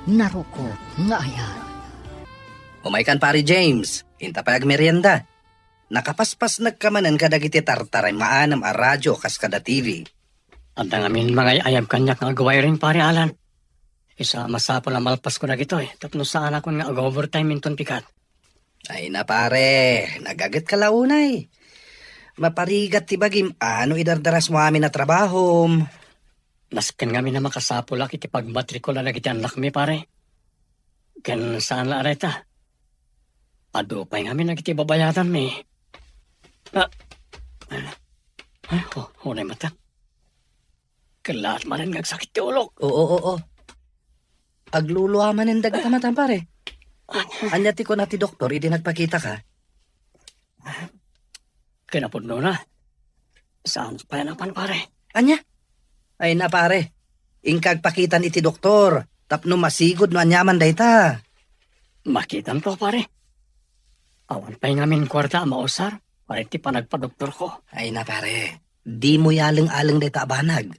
Naruko nga ayan. Umaykan pari James, inta pag merienda. Nakapaspas nagkamanan kadagiti tartaray maanam a radyo kas kada TV. Anda ngamin mga ayam kanyak nga gaway rin pare Alan. Isa masapol ang malpas ko na gito Tapno saan ako nga overtime minton pikat. Ay na pare, nagagat ka launay. Maparigat ti bagim ano idardaras mo amin na trabaho. Nasken kami na makasapol ak iti pagmatrikula na giti anak mi pare. Ken saan la areta? Adupay kami na giti babayadan mi. Hunay mata. Kalat manan ngagsakit ti ulok. Oo. Agluluaman ng dagat matan pare. Anya ti ko na ti doktor, idi nagpakita ka. Kinapudno na. Saan pa yan ang pan pare? Anya? Ay na pare, ingkag pakitan iti doktor, tapno masigod no anyaman dayta. Makitan to pare. Awan pa yung amin kwarta mausar. Pare ti panagpa-doktor ko. Ay na pare, di mo yaling-aling dayta abanag.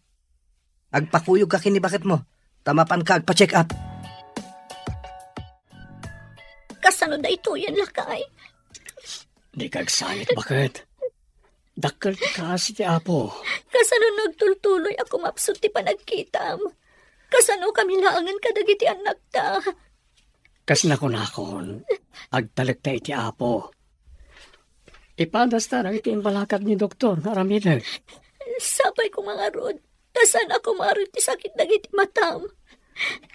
Agpakuyog ka kini bakit mo, tamapan ka agpa-check up. Kasano da ito yan lakay? Di kagsangit bakit? Dakkel ti kasi ti apo. Kasano nagtultuloy ako mapsut ti panagkitam? Kasano kami laangan kadagiti anak ta? Kas nakon, agtalek ta iti apo. Ipadas ta na iti balakad ni doktor, naramilag. Sapay ko mga rod. Tasan ako marit ti sakit dagiti matam.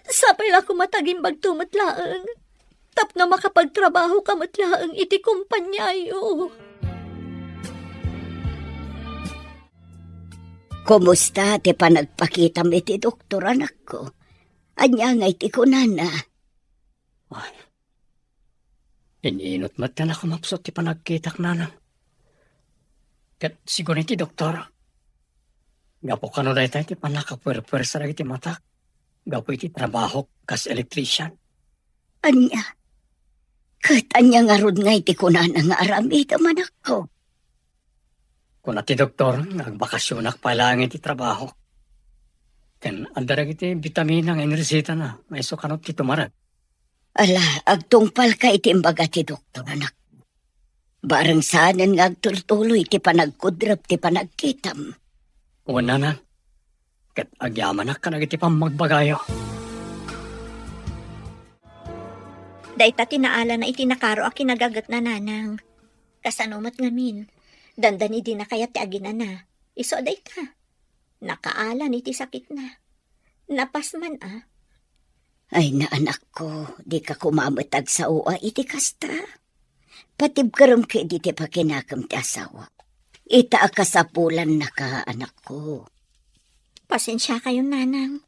Sapay la ako mataging bagtumatlaang. Tapno makapagtrabaho ka matlaang iti kumpanyayo. Kumusta ti panagpakitam iti doktor anak ko? Anya nga iti kunana. Ininot matan ako mapsot ti panagkitak nanang. Kat siguro iti doktor. Gapo ka no dahi tayo ti panakapwer-pwer sa iti mata. Gapo iti trabaho kas electrician. Anya? Kat anya nga rod nga iti kunana nga aramid amanak ko. Kung ati doktor, nagbakasyonak pa lang iti trabaho. Ken andarag iti vitamina nga iniresita na. May so kanot ti tumarag. Ala, agtungpal ka iti imbaga ti doktor anak. Barang saanan nga agtultuloy ti panagkudrap ti panagkitam. Una na. Kat agyaman na ka na iti pamagbagayo. Dayta tinaala na itinakaro a kinagagat na nanang. Kasanumat ngamin. Dandani di na kaya ti agina na. Iso dayta. Nakaala ni ti sakit na. Napasman Ay na anak ko, di ka kumamatag sa uwa iti kasta. Patibkaram ka di ti pakinakam ti asawa. Ita akasapulan na ka anak ko. Pasensya kayo nanang.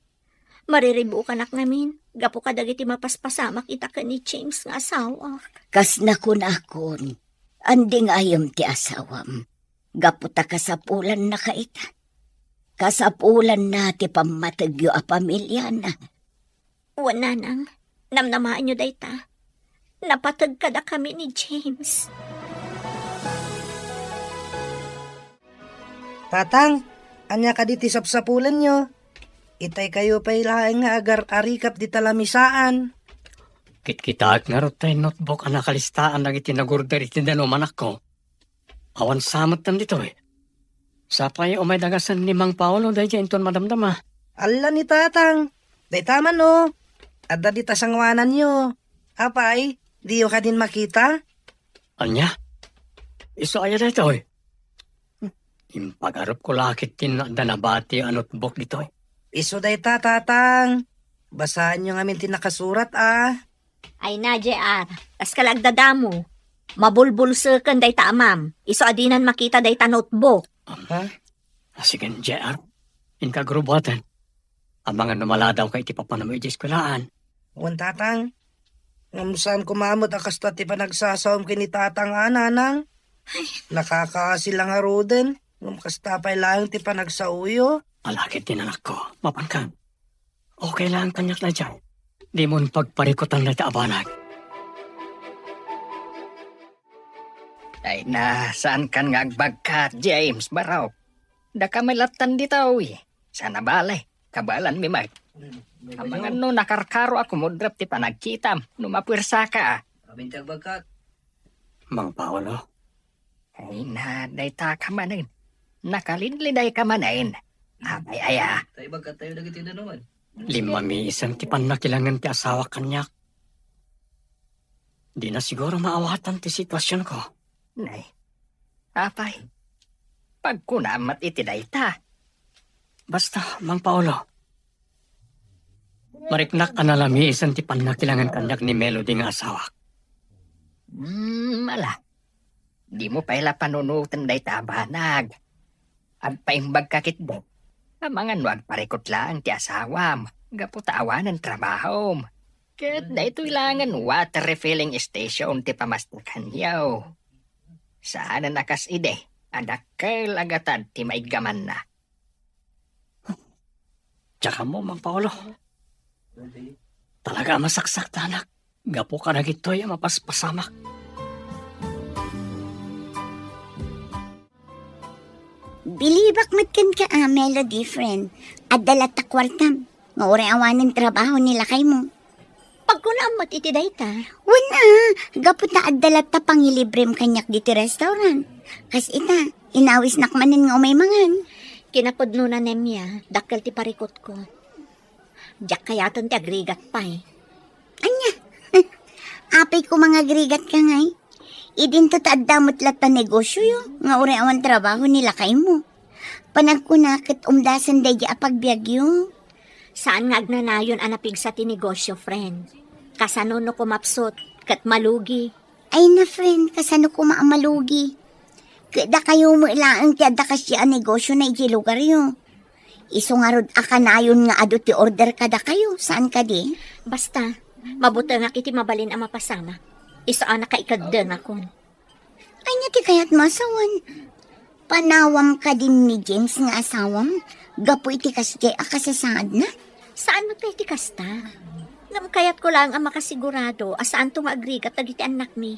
Mariribu ka nak ngamin. Gapo ka dagiti mapaspasamak ita ka ni James nga asawa. Kas nakon-akon, anding ayam ti asawam. Gapo ta kasapulan na ka ita. Kasapulan na ti pamatagyo a pamilya na. Wan nanang, namnamaan nyo dayta. Napatag kada kami ni James. Tatang, anya ka di ti sapsapulan nyo. Itay kayo pa ilaang nga agar-arikap di talamisaan. Kit-kitaak nga ro tayo notebook ang nakalistaan na itinagurder itindanuman ako. Awan samat tam dito Sapay umay dagasan ni Mang Paolo dahil dyan ton madamdama. Alla ni tatang, day tama no. Adda di tasangwanan nyo. Apay, di yo ka din makita? Anya? Iso aya dito Impagarap ko lakit tin na nabati ang notebook dito Iso day tatang. Basahan nyo ngamin tinakasurat Ay na, JR. Kas kalagdadamo. Mabulbulsa kan day ta amam. Iso adinan makita day ta notebook. Ha? Sige, JR. Inkagrubatan. Ang mga numaladaw kay tipapanamay di eskwelaan. Wan tatang. Ngamusan kumamot akasta ti panagsasawam kini tatang nanang. Nakakasilang aroden. Ngumkasta pa'y lang ti panagsauyo. Alakit din anak ko. Mapangkan. Okay lang kanyak na dyan. Di mo pagparikutan na taabanag. Ay na, saan kan nga agbagkat, James Baraw? Da ka malatan dito, Sana balay, kabalan mi mag. Ang mga no nakarkaro ako mo drap ti panagkitam. Numapwersa ka. Abintag bagkat. Mang Paolo, Ay na, day ta ka manin. Nakalidliday ka manin. Abay aya. Tayo bagkat tayo dagiti na naman. lima mi isang ti panakilangan ti asawa kanyak. Di na siguro maawatan ti sitwasyon ko. Nay. Apay. Pagkunamat iti day ta. Basta, Mang Paolo. Mariknak ka na lami isang ti panakilangan kanyak ni Melody nga asawa. Mala. Di mo paila panunutan day tabanag. Agpaimbag kakit do. Ang mga nuag parikot lang ti asawam. Gaputawan ng trabaho. Kat da ito ilangan water refilling station ti pamastakan yaw. Saan na nakas ide? Adakkel agatad ti maigaman na. Tsaka mo, Mang Paolo. Talaga masaksak tanak. Gapo ka na gito'y mapaspasamak. Bilibak matkan ka Melody friend. At dalat ta kwartam. Nga uri awanan trabaho nila kay mo. Pagkunamat iti dayta. Wala. Gapot na at dalat ta pangilibrem kanyak diti restaurant. Kas ita, inawis nakmanin nga umay mangan. Kinapudno na nemya, dakkel ti parikot ko. Diyak kayaton ti agrigat pa eh. Anya? Apay ko mga grigat ka ngay. Idin to taadamot lat pa negosyo yo. Nga uri awan trabaho nila kay mo. Panagkunakit umdasan day apagbiagyo. Saan nga agnanayon anapig sa tinegosyo, friend? Kasano no kumapsot, kat malugi. Ay na friend, kasano ko maamalugi. Kada kayo mo ilaang ti adda kasya negosyo na iti lugar yo. Iso nga rod akanayon nga ado ti order kada kayo. Saan ka di? Basta, mabuti nga kiti mabalin ang mapasama. Isaan na kaikagdang akon. Ay nga ti kayat masawan. Panawam ka din ni James nga asawam. Gapo iti kasya akasasaad na. Saan mo tayo ti kasta? Ngam kayat ko lang ang makasigurado asaan to nga agrigat dagiti anak mi.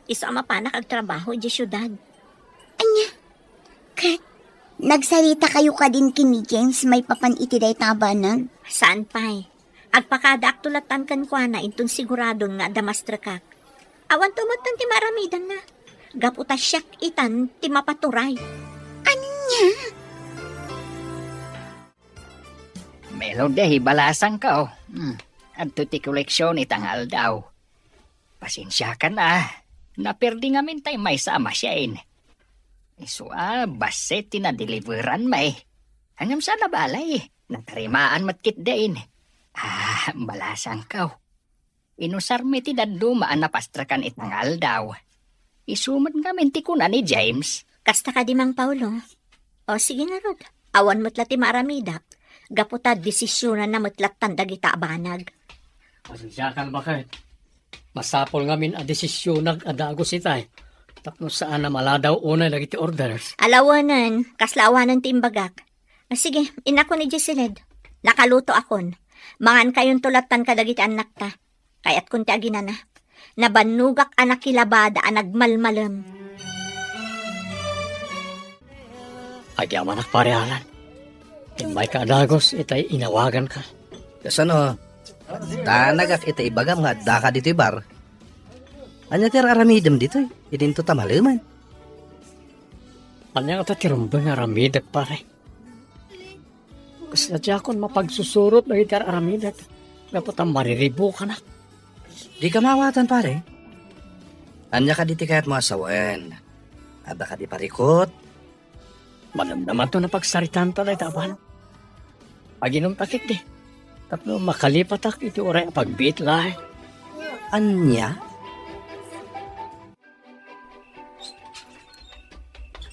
Iso ang mapanak ag trabaho di syudad. Anya? Kat, nagsalita kayo ka din kini James may papan iti day tabanag. Saan pa'y? Agpakada aktulatan kan kwa na intong siguradon nga damastrakak. Awan tumatan ti maramidan na. Gaputa siyak itan ti mapaturay. Anya? Melody, balasang ka oh. Adto ti koleksyon itangal daw. Pasensya ka na. Naperdi nga mintay may sama siya in. Iso baset tinadeliveran may. Hangam sana balay. Natarimaan matkit dain. Balasang ka oh. Inusar mi ti dadumaan na pastrakan itangal daw. Isumad nga minti ko na ni James. Kasta ka di Mang Paulo. O sige nga rod. Awan mo't ti maramidak. Gaputa desisyonan na mo't tandagita abanag. Pasensya ka na bakit? Masapol nga min a desisyon nag-adagos itay. Tapos saan na maladaw unay lagi ti orders. Alawanan, kaslawanan ti imbagak. Sige, inako ni Jesiled. Nakaluto akon. Mangan kayon tulatan kadagiti anak ta. Kayat kun ti agina na. Nabanugak anak kilabada anagmalmalam. Agyaman ak parehalan. May kaadagos itay inawagan ka. Kasano? Tanagak ita ibagam nga daka dito bar. Anya ti aramidem dito idin to tamalaman. Anya ka tirumbang aramidak pare. Kasi kon mapagsusurot na itar aramidak. Dapat ang mariribo ka na. Di ka mawatan pare. Anya ka diti kayat masawan. Ada ka di parikot. Manamdaman to na pagsaritan talay taban. Paginom takik di. Tapno makalipatak iti oray pagbiit lahi. Anya?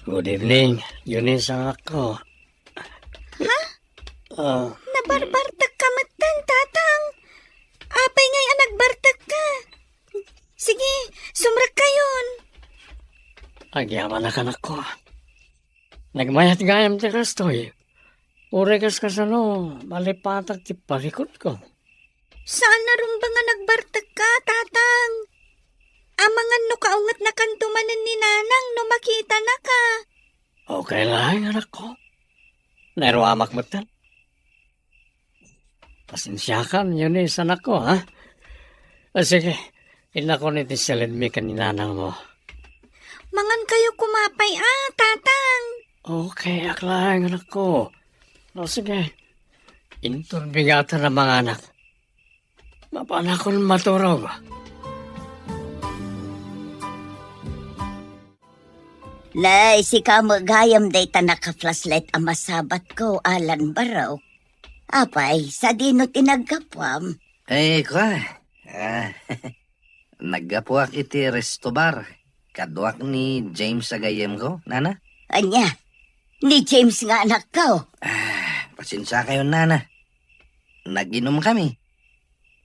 Good evening. Yun isang ako. Ha? Nabarbartak ka matan, tatang. Apay ngay anagbartak ka. Sige, sumrak kayon. Agyaman na kanak ko. Nagmayat gayam ti kastoy. Uregas ka sa no, malipatak ti parikot ko. Saan na rin ba nga nagbartak ka, tatang? Amangan no kaungat na kantumanan ni nanang no makita na ka. Okay lang, anak ko. Nairawamak mo tan. Pasensyakan, yun eh, anak ko, ha? Sige, inako ni Tisalin mi kaninanang mo. Mangan kayo kumapay, tatang. Okay, aklang anak ko. Sige, inturbigatan ng mga anak. Mapanakon maturog. Lay, si ka magayam day ta naka-flashlight ang masabat ko, Alan Baraw. Apay, sa dino tinagkapwam. Kwa. Naggapuak iti resto bar. Kadwak ni James agayem ko, nana. Anya, ni James nga anak ko. Pasensya kayo, nana. Nag-inom kami.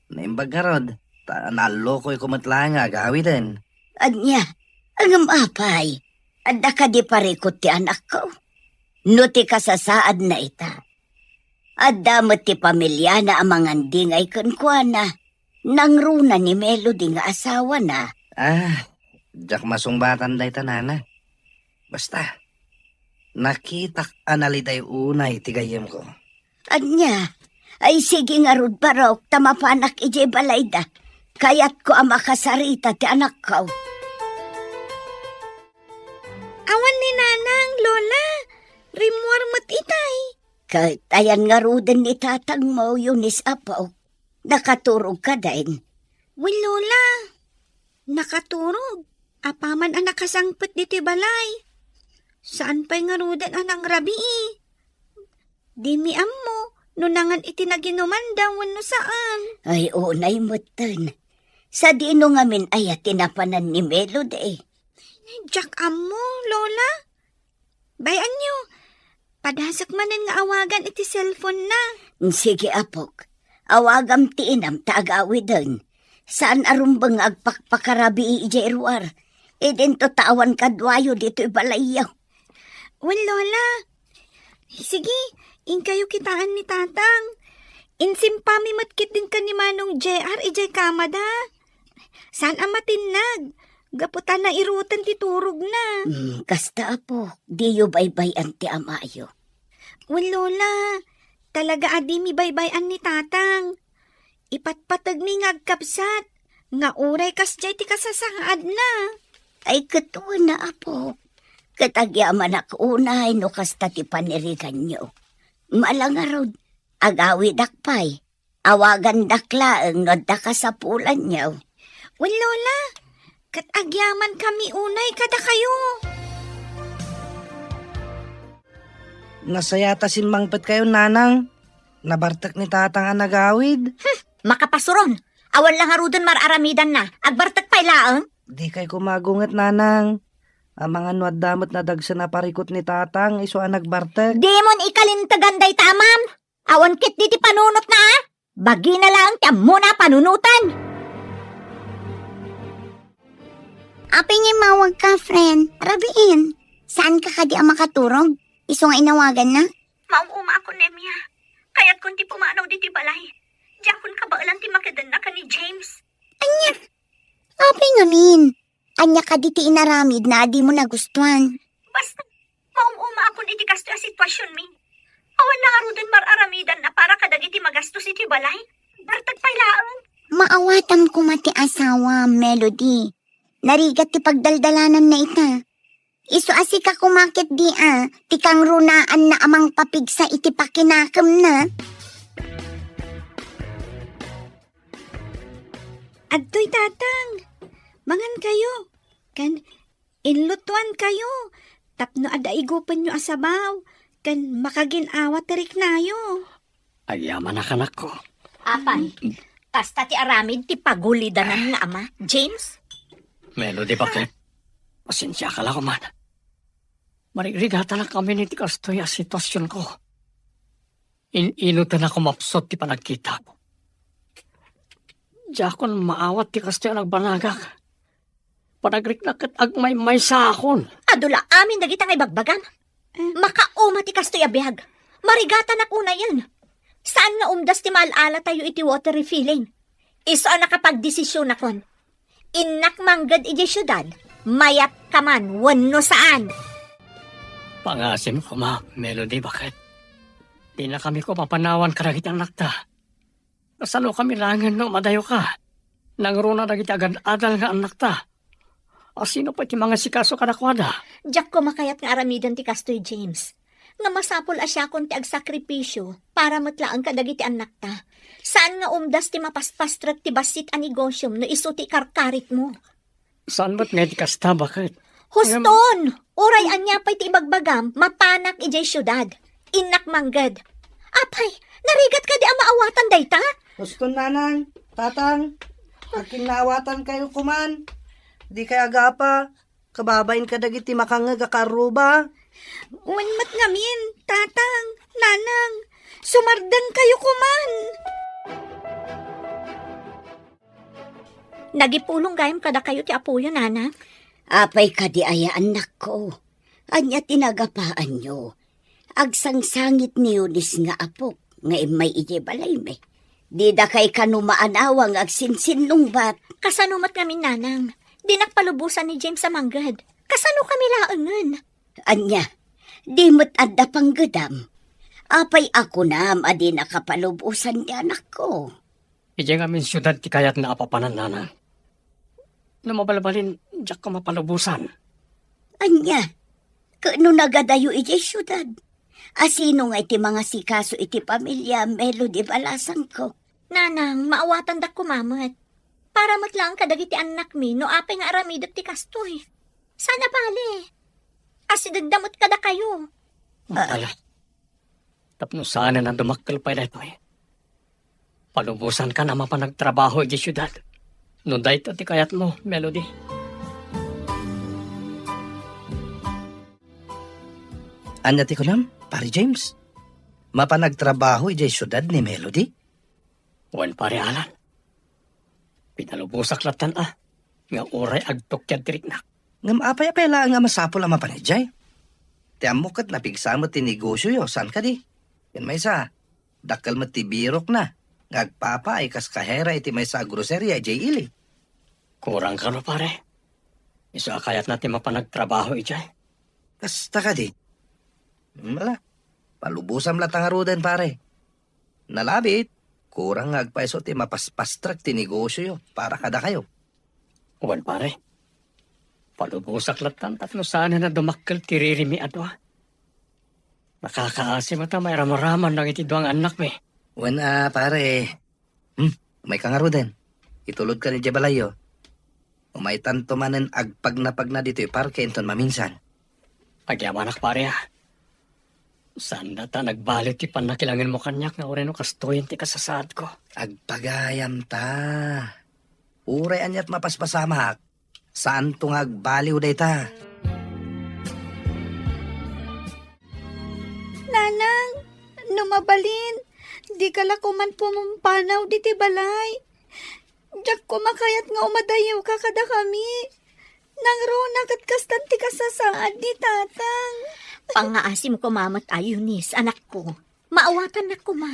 Naimbag nga rod. Naloko'y kumatla nga agawitin. Anya, ang apay. Adda ka di parikot ti anak ko. No ti kasasaad na ita. Adda mo ti pamilya na amang dingay kunkwana. Nang runa ni Melody nga asawa na. Diyak masungbatan day tanana. Basta, nakitak analiday unay tigayem ko. Anya, ay sige nga rod barok tamapanak ije balayda. Kayat ko ang makasarita ti anak ko. Awan ni nanang, lola. Rimwar mo't itay. Kahit ayan nga ruden ni tatang mo, Yunis Apaw. Nakaturog ka din. Well, lola. Nakaturog. Apaman ang nakasangpet diti balay. Saan pa'y nga rudan anang rabi Di mi ammo. Nunangan iti naginuman daw no saan. Ay, unay mo tan. Sa dino nga min ay tinapanan ni Melody. Jack ammo, lola. Bayan nyo. Padasak manan nga awagan iti cellphone na. Sige, Apok. Awagam ti inam taagawi din. Saan arumbang agpakpakarabi ije irwar? E din to tawan kadwayo dito ibalayaw. Well, lola. Sige, in kayo kitaan ni tatang. Insimpami matkit din ka ni Manong JR ije kamada. Saan ang matinag? Gaputan na irutan ti turog na. Kasta, Apok. Di yu baybay ti amayo. Well, lola. Talaga adi mi baybayan ni tatang. Ipatpatag ni ngagkapsat. Nga uray kas jay ti kasasaad na. Ay katuwa na, Apok. Katagyaman ako unay no kasta ti panirigan nyo. Malangarod. Agawi dakpay. Awagan daklaeng no dakasapulan nyo. Well, lola. Katagyaman kami unay kada kayo. Nasayata sinmangpet kayo, nanang. Nabartak ni tatang ang nagawid. Makapasuron. Awan lang harudan mararamidan na. Agbartak pa'y laang. Di kay kumagungat, nanang. Ang mga nuad damot na dagsa na parikot ni tatang, iso ang nagbartak. Demon ikalintaganday tamam. Awan kit diti panunot na. Bagi na lang tiyan muna panunutan. Apay niya mawag ka, friend. Rabiin. Saan ka kadi ang makaturog? Iso nga inawagan na? Mauuma ako, Nemya. Kaya't kung ti pumanaw diti balay. Diyan kun kabaalan ti makadan na ka ni James. Anya? Apay nga min. Anya ka di ti inaramid na di mo nagustuhan. Basta, mauuma ako diti kasto a sitwasyon mi. Awan na arudan mararamidan na para kadagiti magastos iti balay. Bartag pa'y laang. Maawatam ko mati asawa, Melody. Narigat ti pagdaldalanan na ita. Iso asi ka kumakit di ti kang runaan na amang papigsa iti pakinakam na. Adtoy tatang. Mangan kayo. Kan inlutuan kayo. Tapno adaigupan nyo asabaw. Kan makaginawa tarik nayo. Ayaman na kanak ko. Apay, kasta ti aramid ti pagulidanan nga ama, James? Melody, bakit? Pasensya ka lang man. Marigata lang kami ni Tikastoy ang sitwasyon ko. Inutan ako mapsot ti panagkita ko. Diakon maawat ti Kastoy ang nagbanagak. Panagriklakat agmay-may sa akon. Adula amin dagita ngay bagbagan. Makauma ti kastoy abiyag. Marigata na kuna yan. Saan nga umdas ti maalala tayo iti water refilling? Iso ang nakapagdesisyon na kon. Inak manggad iti syudad. Mayat ka man, wano saan. Pangasim ko, ma, Melody, bakit? Di na kami ko papanawan karagit ang nakta. Kasano kami langan no madayo ka. Nangruna na kita agad-adal nga anak ta. Sino pa ti mga sikaso kadakwada? Diyak ko makayat nga aramidan ti Kastoy James. Nga masapol asya kon ti agsakripisyo para matlaan ka dagiti anak ta. Saan nga umdas ti mapaspastrak ti basit a negosyom no iso ti karkarit mo? Saan ba't nga ti kasta bakit? Huston! Uray anya pa'y ti ibagbagam, mapanak ijay syudad. Inak manggad. Apay, narigat ka di ang maawatan dayta? Gusto nanang, tatang, aking naawatan kayo kuman. Di kaya agapa, kababain ka dagiti makangaga karuba. Unmat ngamin, tatang, nanang, sumardang kayo kuman. Nagipulong gayam kada kayo ti apuyo, nana. Apay ka di aya anak ko. Anya tinagapaan nyo. Agsangsangit ni Yunis nga apok, nga imay ije balay me. Di da kay kanumaanawang agsinsinlong bat. Kasanumat ngamin, nanang. Di nakpalubusan ni James sa manggad. Kasano kami laangan? Anya, di mo't adda pang gadam. Apay ako na adi nakapalubusan ni anak ko. Ije nga min syudad ti kayat na apapanan nana. Lumabalabalin, diyak ko mapalubusan. Anya, kano nagadayo ije syudad? Asino nga iti mga sikaso iti pamilya Melody balasang ko. Nanang, maawatan dak kumamat. Para matlang kadagiti anak mi, no apay nga aramidot ti kastoy. Sana pali. Asidagdamot kada kayo. Ala. Tapno sana na dumakkel pa ito eh. Palubusan ka na mapanagtrabaho ije syudad. No dahito ti kayat mo, Melody. Anya ti kunam, pari James. Mapanagtrabaho ijay syudad ni Melody. Wan pare alan. Pinalubusak latan nga oray agtok yan tiriknak. Ngam apay-apay lang nga masapol ang mapanijay. Tiyan mo kat napigsamot ti negosyo yo, saan ka di? Yan may sa, dakal mo ti birok na. Ngagpapa ay kas kahera iti may sa groceria ijay ili. Kurang ka no pare. Iso akayat natin mapanagtrabaho ijay. Kasta ka di. Wala, palubusam latang arudan pare. Nalabit, kurang ngagpaiso ti mapaspastrak ti negosyo yo para kada kayo. Wan pare. Palubusak latan tapno sana na dumakkel tiririmi adwa. Nakakaasim ata may ramaraman ng iti doang anak me. Wana pare. May kangarudan. Itulod ka ni Jabalayo. Umay tanto manen agpag na dito parke enton maminsan. Agyaman ak pare ha. Saan ta nagbalit ti panakilangan mo kanyak nga oreno kastoyin ti kasasaad ko. Agpagayam ta. Uray anyat mapaspasamak. Saan tong agbaliw day ta? Nanang, numabalin. Di kala ko man pumumpanaw di ti balay. Diyak ko makayat nga umadayaw ka kada kami. Nang ronak at kastanti ka sa saad di tatang. Pangaasim ko mamat ayunis, anak ko. Maawatan na ko ma.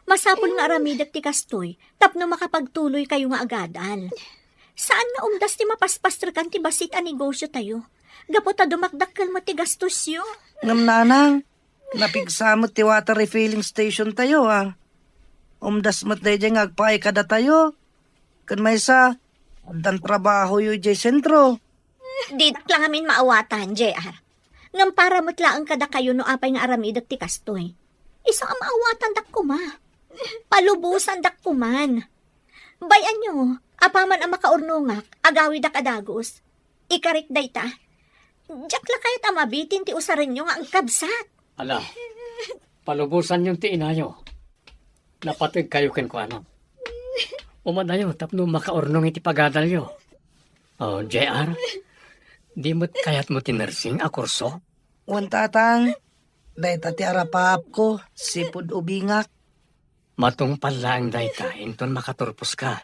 Masapol nga aramidak ti kastoy, tapno makapagtuloy kayo nga agadal. Saan na umdas ti mapaspastrakan ti basit a negosyo tayo? Gapot a dumakdakkel mo ti gastos yo. Ngam nanang, napigsamot ti water refilling station tayo Umdas mat day dyan agpay kada tayo. Kan may sa, dan trabaho yu jay sentro. Di lang amin maawatan, JR. Ngam para matlaan kada kayo no apay nga aramidak ti kastoy. Isa ang maawatan dak kuma. Palubusan dak kuman. Bayan nyo, apaman ang makaurnungak, agawi dak adagos. Ikarik day ta. Diyak la kayat amabitin ti usarin nyo nga ang kabsat. Ala, palubusan yung ti inayo. Napatig kayo ken ko ano. Umadayo, tapno makaurnong iti pagadal yo. Oh, JR, di mo't kayat mo tinersing a kurso? Wan tatang, day tati arapap ko, sipud ubingak. Matungpal lang day ka, inton makaturpos ka.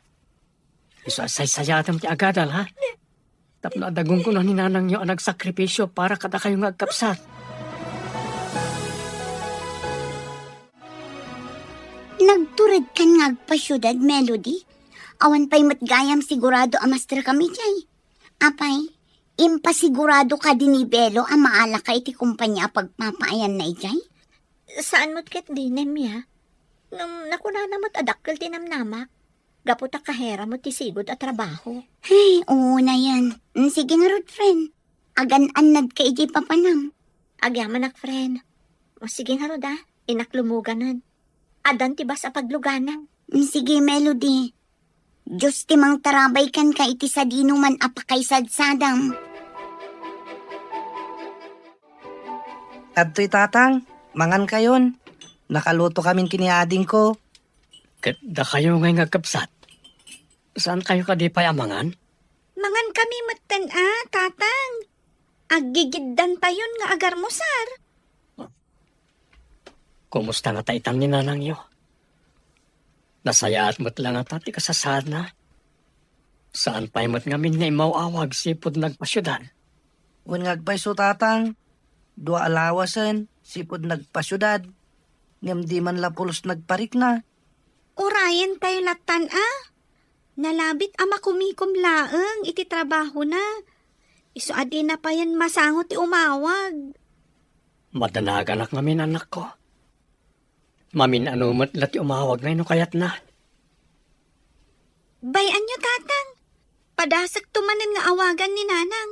Iso asay-sayatam ti agadal, ha? Tapno adagong ko na ninanang nyo ang nagsakripisyo para kada kayo nga agkapsat. Nagturid kan nga agpasyudad, Melody. Awan pa'y matgayam sigurado amastra kami jay. Apay, impasigurado ka din ni Belo ang maala ka iti kumpanya pagpapaayan na ijay. Saan mo't ket di, Nemya? Nakuna namat adakkel tinamnamak. Gaputa kahera mo ti sigod at trabaho. Ay, oo na yan. Sige nga rod, friend. Agan-anad ka iti papanam. Agyaman ak, friend. O sige nga rod inaklumuganan. Adan ti ba sa pagluganan? Sige, Melody. Diyos timang tarabay kan ka iti sa dinuman apakay sadsadam. Adto'y tatang, mangan kayon. Nakaluto kaming kiniading ko. Kat da kayo ngay nga kapsat. Saan kayo kadipay amangan? Mangan kami matan tatang. Agigiddan tayon nga agar mo, sar. Kumusta nga taitan ni nanang yo? Nasaya at mo't lang at ati kasasad na. Saan pa'y mo't ngamin nga imawawag sipod nagpasyudan? Wen ngagpay so tatang, dua alawasan, sipod nagpasyudad. Ngam di man lapulos nagparik na. Urayan tayo latan Nalabit ama kumikom laeng iti trabaho na. Iso adi na pa yan masangot ti umawag. Madanagan ak ngamin anak ko. Mamin anumat lati umawag ngayon no kayat na. Bayan nyo tatang. Padasak tumanan nga awagan ni nanang.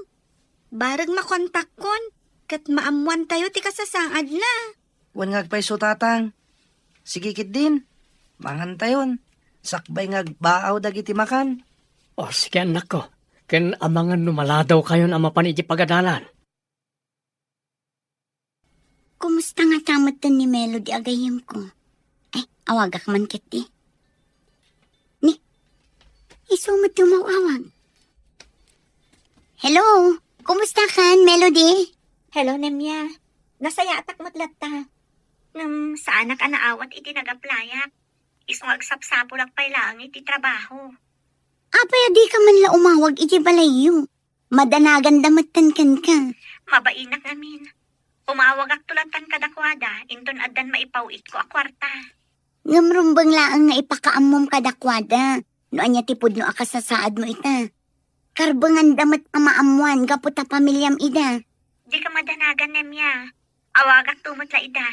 Barag makontak kon. Kat maamuan tayo ti kasasaad na. Wen ngagpay so tatang. Sige kit din. Mangan tayon. Sakbay ngagbaaw dagiti makan. O sige anak ko. Ken amangan numaladaw kayon ang mapaniti pagadalan. Kumusta nga tamatan ni Melody agayim ko? Ay, awagak man kiti. Ni, isumot yung mawawag. Hello, kumusta kan, Melody? Hello, Nemya. Nasaya atak matlatta. Saan ka naawat iti nagaplayak? Isong agsapsapo lang pa'y lang iti trabaho. Apay, di ka man la umawag iti balayo. Madanagan damatan kan ka. Mabainak namin. Umawag ak tulatan kadakwada, inton adan maipawit ko a kwarta. Ngamrumbang laang nga ipakaamom kadakwada. No anya tipod no akasasaad mo ita. Karbangan damat amaamuan gaputa pamilyam ida. Di ka madanagan, Nemya. Awag ak tumot la ida.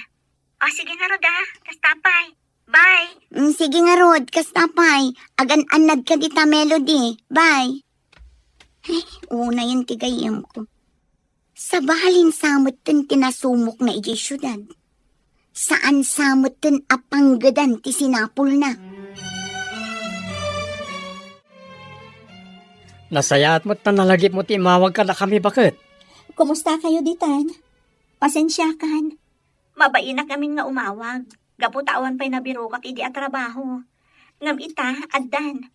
O sige nga roda, kastapay. Bye! Sige nga Rod, kastapay. Agan-anad ka dita, Melody. Bye. Ay, una yung tigayam ko. Sa bahalin samot tin tinasumok na iji syudad. Saan samot tin apanggadan ti sinapul na. Nasaya at mo't tanalagip mo ti imawag ka na kami bakit? Kumusta kayo ditan? Pasensyakan. Mabainak namin nga umawag. Gaputawan pa'y nabirukak idi at trabaho. Ngam ita, addan.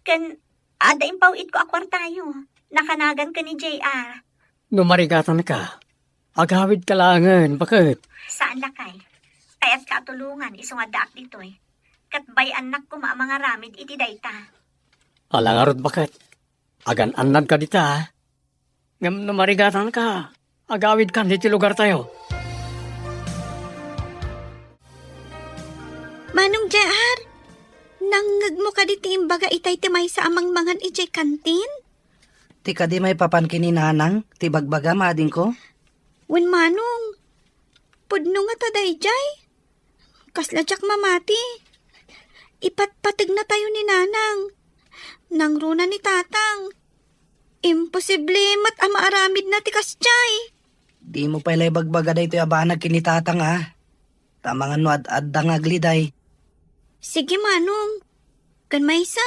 Kan, ada impawit ko akwar tayo. Nakanagan ka ni JR. Numarigatan ka. Agawid ka langan, bakit? Saan lakay? Kaya't katulungan, isong adaak dito'y. Katbay anak ko mga ramid iti dayta. Alangarod bakit? Agan-anad ka dita. Ngam numarigatan ka. Agawid ka dito lugar tayo. Manong JR, nangag mo ka diti imbaga itay timay sa amang mangan ijay kantin? Ti ka di may papan kininanang, ti bagbaga mading ko. Wen manong, pudno nga taday jay. Kasladyak mamati. Ipatpatig na tayo ni nanang. Nangruna ni tatang. Imposible mat ama aramid na tikas jay. Di mo pala bagbaga day ito abanag kinitatang Tamangan no ad-addang agliday. Sige manong, kan maysa,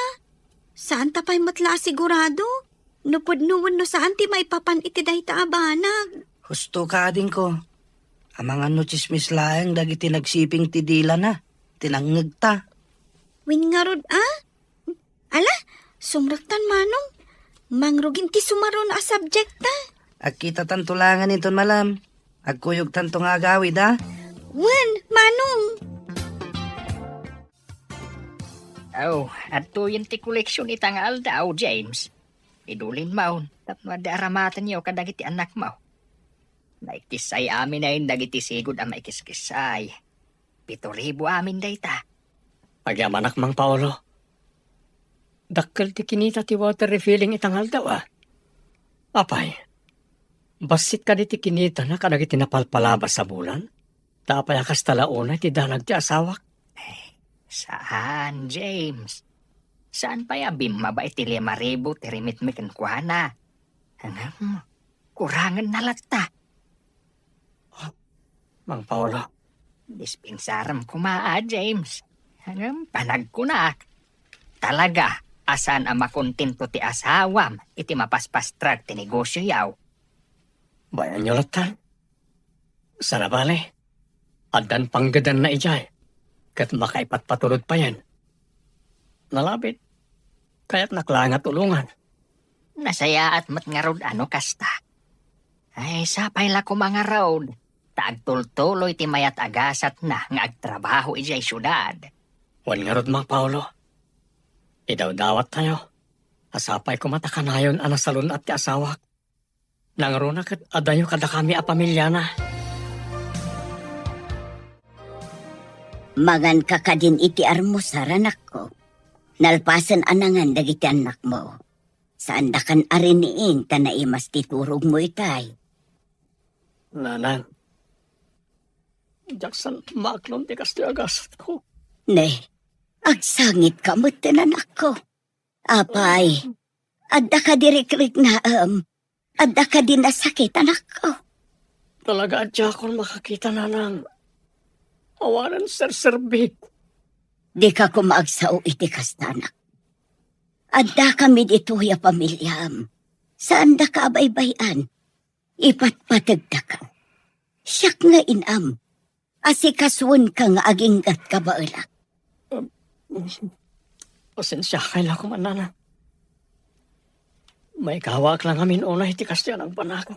saan tapay matla sigurado? Nupudnuwan no saan ti maipapan iti day ta abanag. Husto ka ading ko. Amangan no chismis laeng dagiti nagsiping ti dila na. Tinangag ta. Win nga rod Ala, sumraktan manong. Mangrugin ti sumaro na subjecta. Agkita tantulangan iton malam. Agkuyog tanto nga agawid Wen, manong. Oh, at to yung ti koleksyon itang aldaw, James. Idulin maun, tapno adaramatan niyo kadagiti anak mo. Naikisay amin na yung dagiti sigod ang maikiskisay. 7,000 amin dayta. Pagyaman ak mang Paolo. Dakkel ti kinita ti water refilling itangal daw Apay, basit ka di ti kinita na kadagiti napalpalabas sa bulan? Tapay akas talauna ti dalag ti asawak. Saan, James? Saan pa yabim mabait ti 5,000 tirimit mi kenkwana? Hangam, kurangan na lata. Mang Paolo, Dispinsaram ko maa, James. Hangam, panag ko na. Talaga, asan ang makontento ti asawam, iti mapaspastrag ti negosyo yaw. bayan nyo latan. Sarabale, adan panggadan na ijay. Kat makaipatpatulod pa yan. Nalabit, kaya't naklanga tulungan. Nasaya at matngarod ano kasta. Ay, sapay la ko mga road. Taagtultuloy ti mayat agasat na nga agtrabaho ijay syudad. Wan nga rod, Mang Paolo. Idaw-dawat tayo. Asapay ko matakanayon anasalun at ti asawak. Nangaruna kat adayo kada kami a pamilya na. Magan ka kadin iti armusar, anak ko. Nalpasan anangan dagiti anak mo. Saan da kan ariniin tanaimas titurog mo itay. Nanang, Jackson, maklon ti kasto agasat ko. Ne, agsangit ka mo anak ko. Apay, adda ka dirikrik na adda ka din nasakit, anak ko. Talaga adya akong makakita nanang. Awanan serserbik. Di ka kumaagsaw iti kastanak. Adda kami dito ya pamilyam. Saan da ka abaybayan? Ipatpatagda ka. Siyak nga inam. Asikaswan ka nga aginggat ka baala. Pasensya kaila ko man nanang. May kawak lang amin una iti kastyan ang panako.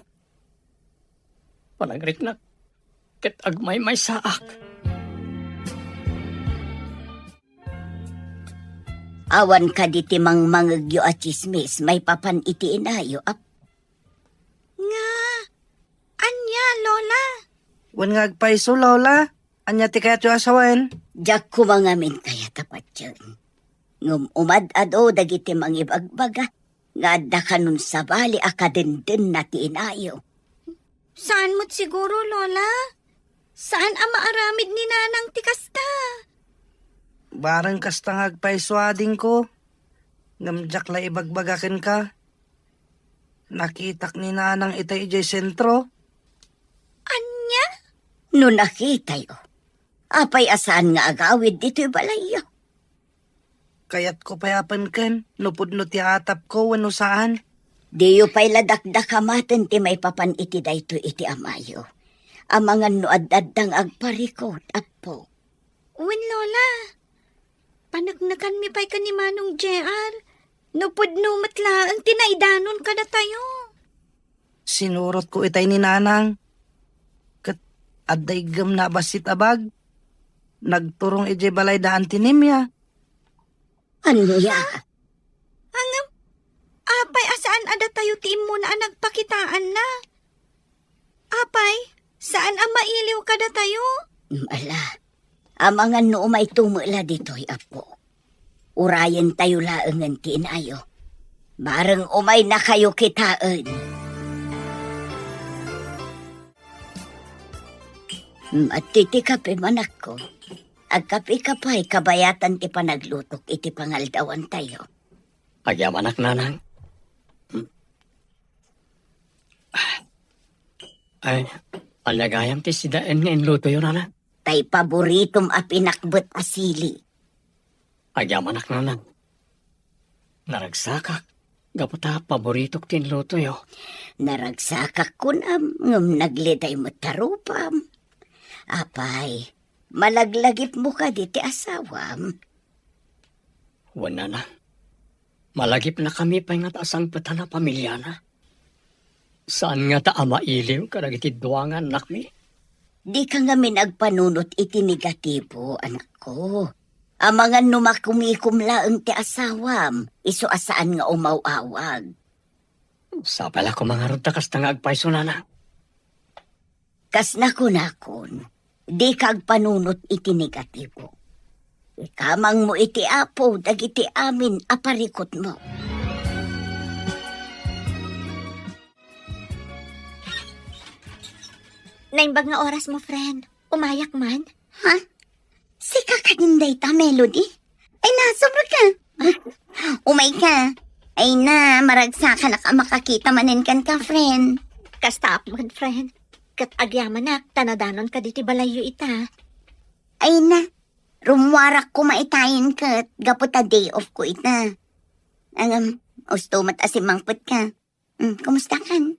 Panagrik na. Ket agmay may saak. Awan ka di timang mangagyo at chismis, may papan iti inayo ap. Nga, anya, Lola? Wan nga agpaiso, Lola. Anya ti kayat yung asawan. Diyak kumangamin kaya tapat yun. Ngum umad-ado dagiti mangibagbaga, nga adda ka nun sa bali akadenden na ti inayo. Saan mo't siguro, Lola? Saan ang maaramid ni Nanang tikasta? Barang kasta nga agpaiso ading ko. Ngamjak la ibagbagakin ka. Nakitak ni nanang itay ijay sentro. Anya? No nakita yo. Apay asaan nga agawid dito'y balayo. Kayat ko payapan ken. Nupudno ti atap ko wano saan. Diyo pa'y ladakdakamaten ti may papan iti dayto iti amayo. Amangan no ad-addang agparikot apo. Uwin, Lola. Panagnakan mi pa'y ka ni Manong JR. Nupudno matlaang tinaidanon ka na tayo. Sinurot ko itay ni nanang. Kat adday gam na basit abag. Nagturong ijay balay daan tinimya. Ano ya? Hangam, apay asaan ada tayo tiim mo na nagpakitaan na? Apay, saan ang mailiw ka na tayo? Ala, amangan no umay tumula dito'y apo. Urayan tayo laangan tinayo. Barang umay na kayo kitaan. At titi kape manak ko. Agkapi kapay kabayatan ti panaglutok iti pangaldawan tayo. Agyaman anak nanang. Ay, alagayam ti sidaan nga inluto yun nanang. Tay paboritom a pinakbet asili. Agyaman anak nanang. Naragsakak. Gaputa paboritok tinluto yo. Naragsakak kunam ngam nagliday mo tarupam. Apay, malaglagip mo ka di ti asawam. Wala na. Malagip na kami pa nga taasang pata na pamilya na. Saan nga ta ama iliw karagiti duwangan anak mi? Di ka nga minagpanunot iti negatibo, anak ko. Amangan numakumikumlaang ti asawam, iso asaan nga umawawag. Sa pala ko mga runtakas na nga agpaiso na na. Kas nakon, di ka agpanunot iti negatibo. Ikamang mo iti apo, dagiti amin aparikot mo. Naimbag nga oras mo, friend. Umayak man? Sika ka din dayta, Melody. Ay na, sobra ka. Umay ka. Ay na, maragsa ka na ka makakita manin kan ka, friend. Kasta man, friend. Kat agyaman na, tanadanon ka diti balayo ita. Ay na, rumwarak ko maitayin ka. Gaputa day off ko ita. Ustumat asimangput ka. Kumusta kan?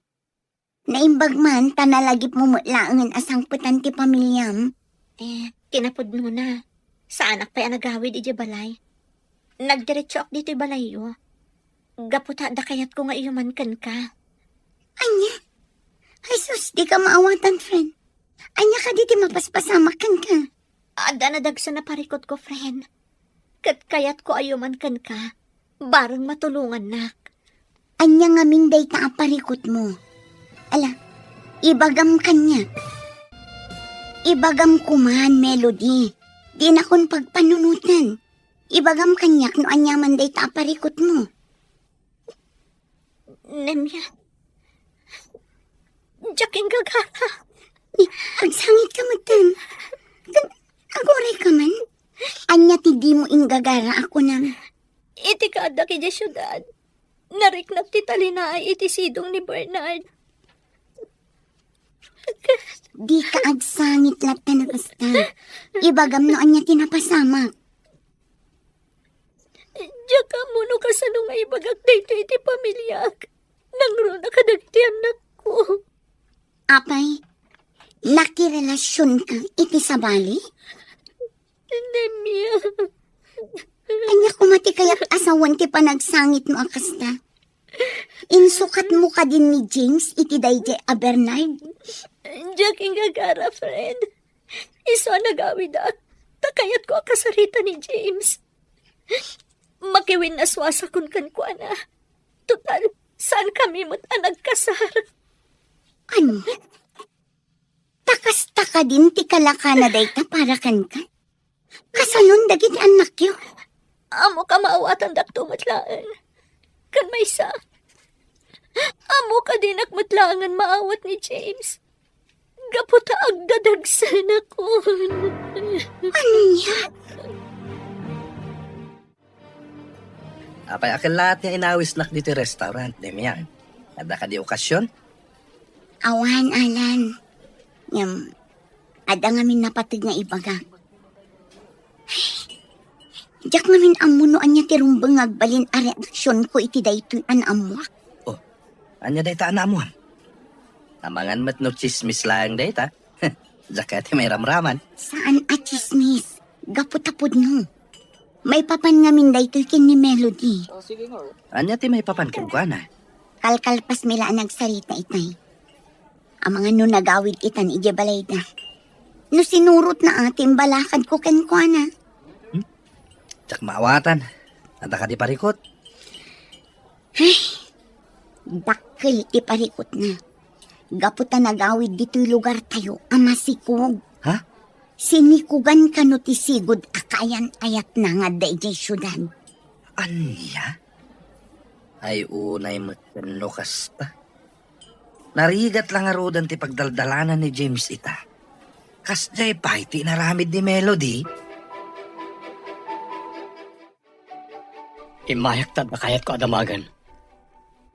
Naimbag man, tanalagip mo mutlaangan asangputan ti pamilyam. Kinapod mo na. Sa anak pa yan nagawid iti balay. Nagdiretso ak dito balayo. Gaputa da kayat ko nga iyuman kan ka. Anya? Ay sus, di ka maawatan, friend. Anya ka diti mapaspasamakan ka. Ada na dagsa na parikot ko, friend. Kat kayat ko ayuman kan ka. Barang matulungan nak. Anya nga minday ka aparikot mo. Ala, ibagam kanya. Ibagam kuman, Melody. Di na kon pagpanunutan. Ibagam kanyak no anya manday ta aparikot mo. Nemya. Jaking gagara. Agsangit ka matan. Agoray ka man. Anya ti di mo ingagara ako na. Iti kada ki di syudad. Nariknap ti talina ay iti sidong ni Bernard. Di ka agsangit lat na nakasta. Ibagam no anya tinapasamak. Diya ka muno kasano nga ibagak dito iti pamilyak. Nangro na kadagiti anak ko. Apay, nakirelasyon ka iti sabali? Nemya. Anya kumati kaya't asawan ti panagsangit mo akasta. Insukat mo ka din ni James iti dayjay a Bernard. Jaking gagara, friend. Iso nagawid ak. Takayat ko akasarita ni James. Makiwin na swasa kun kan ko na. Total, saan kami mo't nagkasar? Ano? Takas-taka din ti kalaka na dayta para kan ka? Kasalon dagiti anak yo. Amo ka maawatan dakto matlaan. Kan may sa. Amo ka din akmatlangan maawat ni James. Gaputa agdadagsan ako. Ano niya? Apay akin lahat niya inawis nak dito restaurant, Demian. Ada ka di okasyon? Awan, Alan. Ada ngamin napatig nga ibaga. Diyak ngamin amunoan niya tirumbang agbalin a reaksyon ko iti daytoy an amwak. Oh, anya day ta anamuan? Amangan mat no chismis lang day ta. Jakati may ramraman. Saan a chismis? Gaputapod no. May papan ngamin daytoy kin ni Melody. Anya ti may papankin ko na. Kalkalpas mila nagsarita itay. Ang mga no nagawid itan ijabalay na. No sinurot na ating balakad ko kenkwana. Jak maawatan. Ada ka di parikot. Dakkel ti parikot na. Gaputa nagawid dito'y lugar tayo, ama sikog. Ha? Sinikugan ka no ti sigod akayan ayat na nga dayjay syudad. Anya? Ay unay matano kasta. Narigat lang arodan ti pagdaldalanan ni James ita. Kasjay pa iti naramid ni Melody. Imayak tad kayat ko adamagan.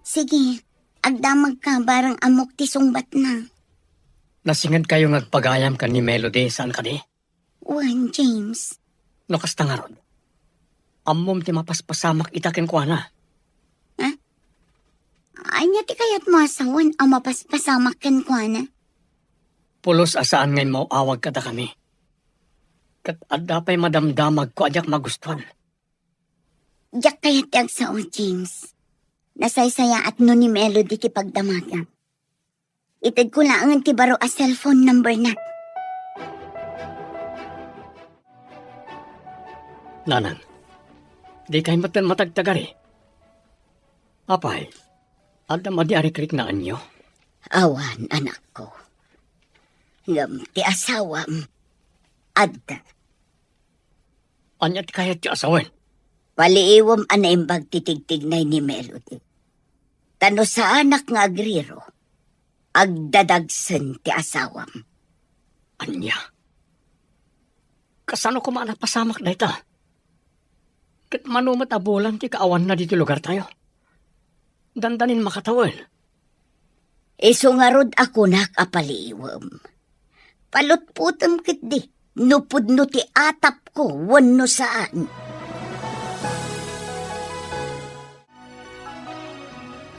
Sige, agdamag ka barang amok ti sungbat na. Nasingad kayo ngagpagayam kan ni Melody saan ka di? Wan, James. No kasta nga ron. Ammom ti mapaspasamak itakin ko na. Anya ti kayat mo asawan ang mapaspasamak ken kwa na. Pulos asaan ngay mauawag kada kami. Kat adda pa'y madamdamag ko adyak magustuhan. Diyak kayat ti agsao, James. Nasaysaya at no ni Melody ti pagdamagan. Itad ko lang ti baro a cellphone number na. Nanan, di kayo matagtagari. Apay, adda madiarikrik na anyo. Awan, anak ko. Ngam ti asawam. Adda. Anya ti kayat ti asawen. Paliiwam anaimbag titigtignay ni Melody. Tano sa anak nga agriro. Agdadagsen ti asawam. Anya. kasano ko pasamak na ita. Kat manumat abulan ti kaawan na dito lugar tayo. Dandanin makatawan. Iso nga rod ako nakapaliwam. Palutputam kit di. Nupod no ti atap ko, wano saan.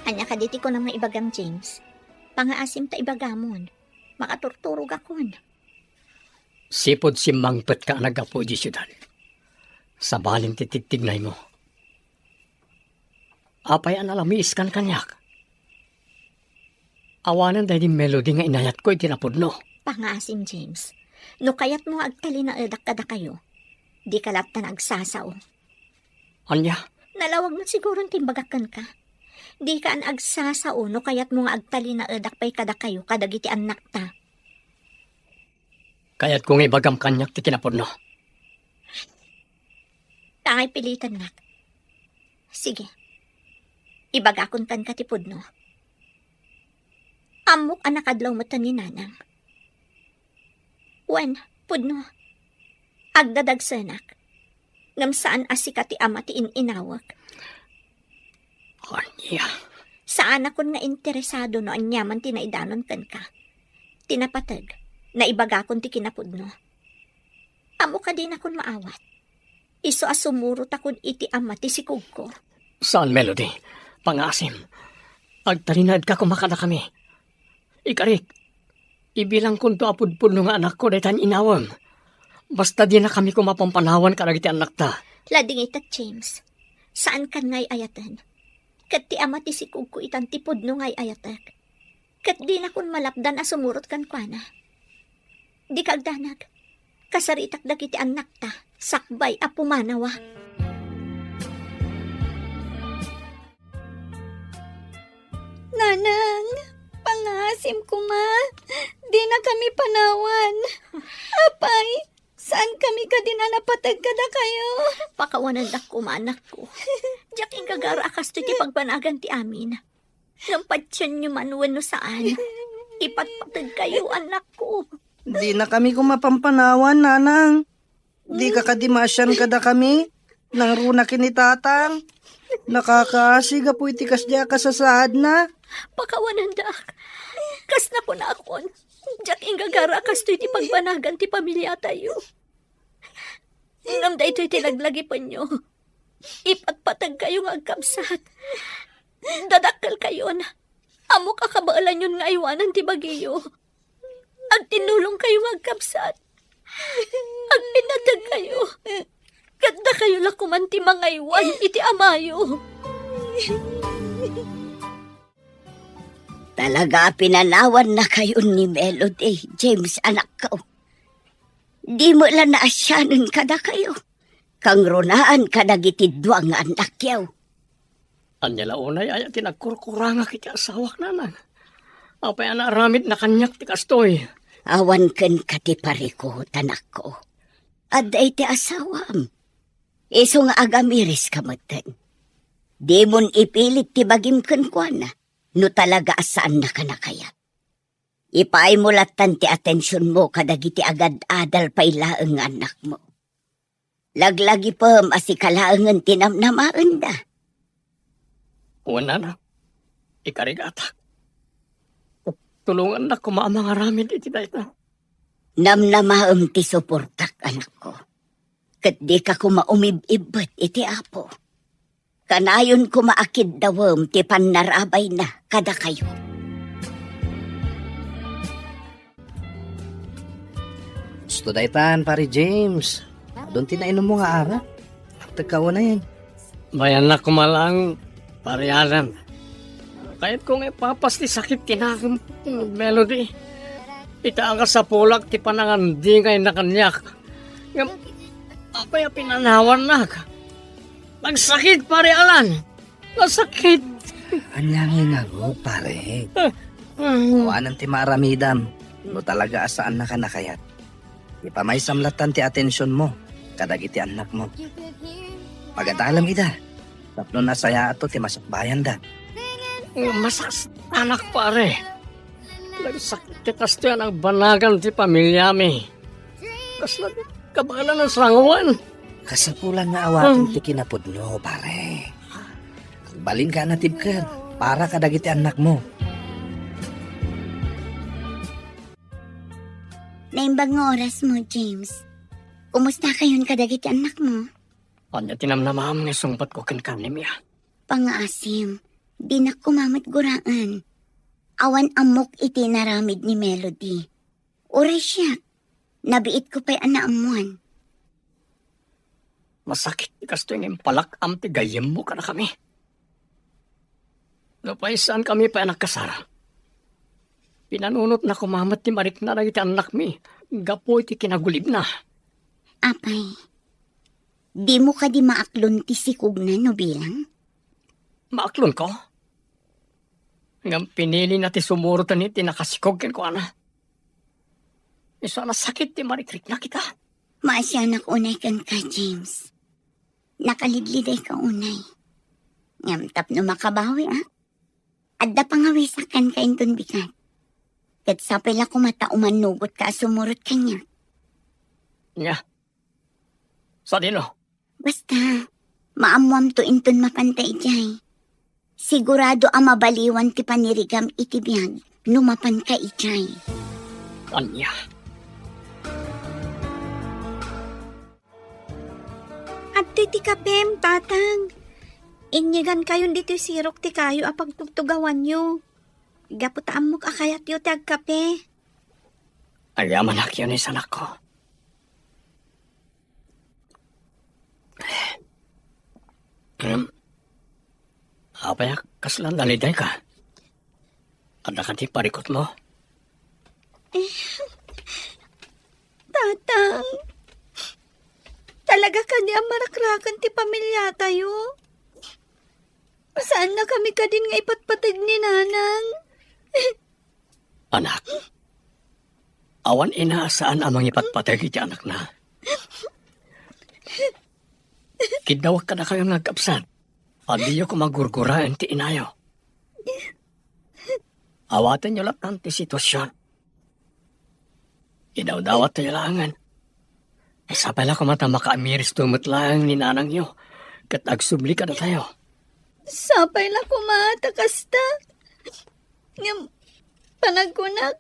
Anya ka diti ko ng ibagam, James. Pangaasim ta ibagamon. Makaturturog akon. Sipod si mangpet ka nagapo di syudad. Sa baling titigtignay mo. Apay ang alamis kan kanyak. Awanan dahil di melody nga inayat ko itinapod no. Pangaasim, James. No kayat mo agtali na edak kada kayo. Di kalat na nagsasaw. Anya, Nalawag mo siguro timbagakan ka. Di ka an agsasaw no kayat mo nga agtali na edak pay kada kayo kadagiti anak ta. kaya't kung ibagam kanyak ti kinapod no. Tangay pilitan nak. Sige. Ibagakon kan katipod no. Amok anak adlaw mo ni nanang. Wan, pudno. Agdadag sanak. Ngam saan asika ti ama ti inawak. Anya, Saan akon nga interesado no anyaman ti naidanon kan ka. Tinapatag na ibagakon ti kinapudno. Amo ka din akon maawat. Iso asumurot akon iti ama ti sikog ko. saan melody? Pangasim. Agtarinad ka kumakada kami. Ikarik, ibilang kun to apudpud no nga anak ko daytan inawam. Basta di na kami kumapampanawan karagiti anak ta. Lading itat James. Saan kan ngay ayatan? Kat ti ama ti sikog ko itan tipod no ngay ayatak. Kat di na kun malapdan asumurot kan kwa na. Di kagdanag. Kasaritak dagiti anak ta. Sakbay apumanawa. Nanang, pangasim ko ma. Di na kami panawan. Apay, saan kami ka din napatag kada kayo? Pakawanan dak ko maanak ko. Diyak ingagara akas ti pagpanagan ti amin. Nampatsyan nyo manuwan no saan. Ipatpatag kayo anak ko. Di na kami kumapampanawan, nanang. Di ka kadimasyan kada kami. Nang runa kinitatang. Nakakasiga po itikas diya kasasad na. Pakawanan dak. Kas na po na akon. Diyak ingagara akas ti pagpanagan ti pamilya tayo. Ngam da ito'y tilaglagi pa nyo. Ipatpatag kayo nga agkabsat. Dadakkel kayo na. Amo kakabaalan yun nga iwanan ti bagiyo. Agtinulong kayo nga agkabsat. Agpinatag kayo. Ganda kayo lakuman ti mga iwan iti amayo. Talaga pinanawan na kayo ni Melody, James, anak ko. Di mo lang naasyanan kada kayo. Kang runaan kadagitidwa nga anak yaw. Anya launay ay tinagkurkuranga kiti asawak nanan. Apay aramid na kanyak ti kastoy. Awan ken kati pariko, tanak ko. Aday ti asawam. Iso nga agamiris kamatan. Di mon ipilit ti bagim ken kuana. No talaga asaan na ka na kaya. Ipaay mo latan ti atensyon mo kadagiti agad adal pailaeng anak mo. Laglagi pam asikalaengan tinamnamaan da. Una na, ikarigata. Tulungan na kumaamang aramid iti dayta. Namnamaam ti suportak anak ko. Kat di ka kumaumibibot iti apo. Kanayon kumaakid dawam ti panarabay na kada kayo. Gusto daytan, pare James. Doon tinainom mo nga ara. Tagkawa na yan. Bayan na kumalang parialan. Kahit kung ipapas ti sakit tinakam Melody. Itaang ka sa pulak ti panangandingay na kanyak. Apay pinanawan na. Nagsakit parialan. Nasakit. Anyangin nga go, pare. Kuanan ti maramidam. No talaga asaan na ka nakayat. Ipamaisamlatan ti atensyon mo. Kadagiti anak mo. Pagadalam ida. Tapno na saya ato ti masakbayan da. Masas anak pare. Nagsakit ti kasto yan ang banagan ti pamilya mi. Kabala ng sangawan. Kasapulan nga awatin ti kinapudno, pare. Balin ka na tibker, para kadagiti anak mo. Naimbag nga oras mo, James. Kumusta kayon kadagiti anak mo? Anya tinamnamam nga sungpat ko kankanim ya. Pangaasim, di na kumamat guraan. Awan amok iti naramid ni Melody. Oray siya, nabiit ko pa'y anaamuan. Masakit kasto yung impalak am ti gayem mo ka na kami. Napaisan kami pa anak kasara. Pinanunot na kumamat ni Marik na iti anak mi. Gapo iti kinagulib na. Apay, di mo ka di maaklon ti sikog na no bilang? Maaklon ko? Ngam pinili na ti sumurutan ni tinakasikog ken ko ana. Iso na sakit ti Marikrik na kita. Maasyanak unay kan ka, James. Nakalidliday ka unay. Ngam tap no makabawi, ah. Adda pangawisakan ka inton bikat. Kat sapay la kumata umanugot ka sumurot kanya. Nya. Sa dino? Basta, maamuam to inton mapantay jay. Sigurado ang mabaliwan ti panirigam iti biyag, numapan ka ijay. Anya. At ti kapem, tatang. Inyigan kayon dito sirok ti kayo apag tugtugawan nyo. Gaputaan mo kakayat yo ti agkape. Ayaman ak yun isanak ko. Apaya kaslan daliday ka. Ada ka ti parikot mo. Tatang, talaga ka di ang marakrakan ti pamilya tayo. Saan na kami ka din nga ipatpatid ni nanang? Anak, awan inaasaan amang ipatpatay iti anak na. Kidawak ka na kayo nagkapsan. Adiyo ko magurguraan ti inayo. Awatan nyo lang ti sitwasyon. Idawdawat tayo langan. Sapala ko mata makaamiris tumot lang ni nanang nyo. Kat agsubli ka na tayo. Sapay la kumata kasta. Ngam, panagkunak.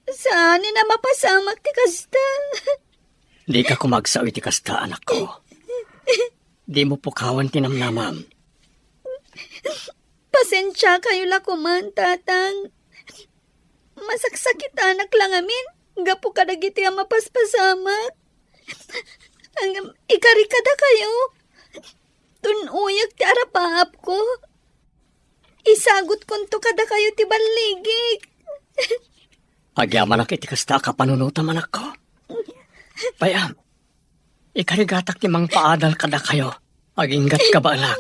Saan na mapasamak ti kasta? Di ka kumagsaw iti kasta, anak ko. Di mo pukawan tinamnamam. Pasensya kayo la kuman, tatang. Masaksakit anak lang amin. Gapo ka nagiti ang mapaspasamak. Hanggang ikarikada kayo. Tunuyag ti arapaap ko. Isagot konto kada kayo ti baligig. Agyaman ak iti kasta kapanunutam, anak ko. Payam, ikarigatak ti mang paadal kada kayo. Aginggat ka ba, anak?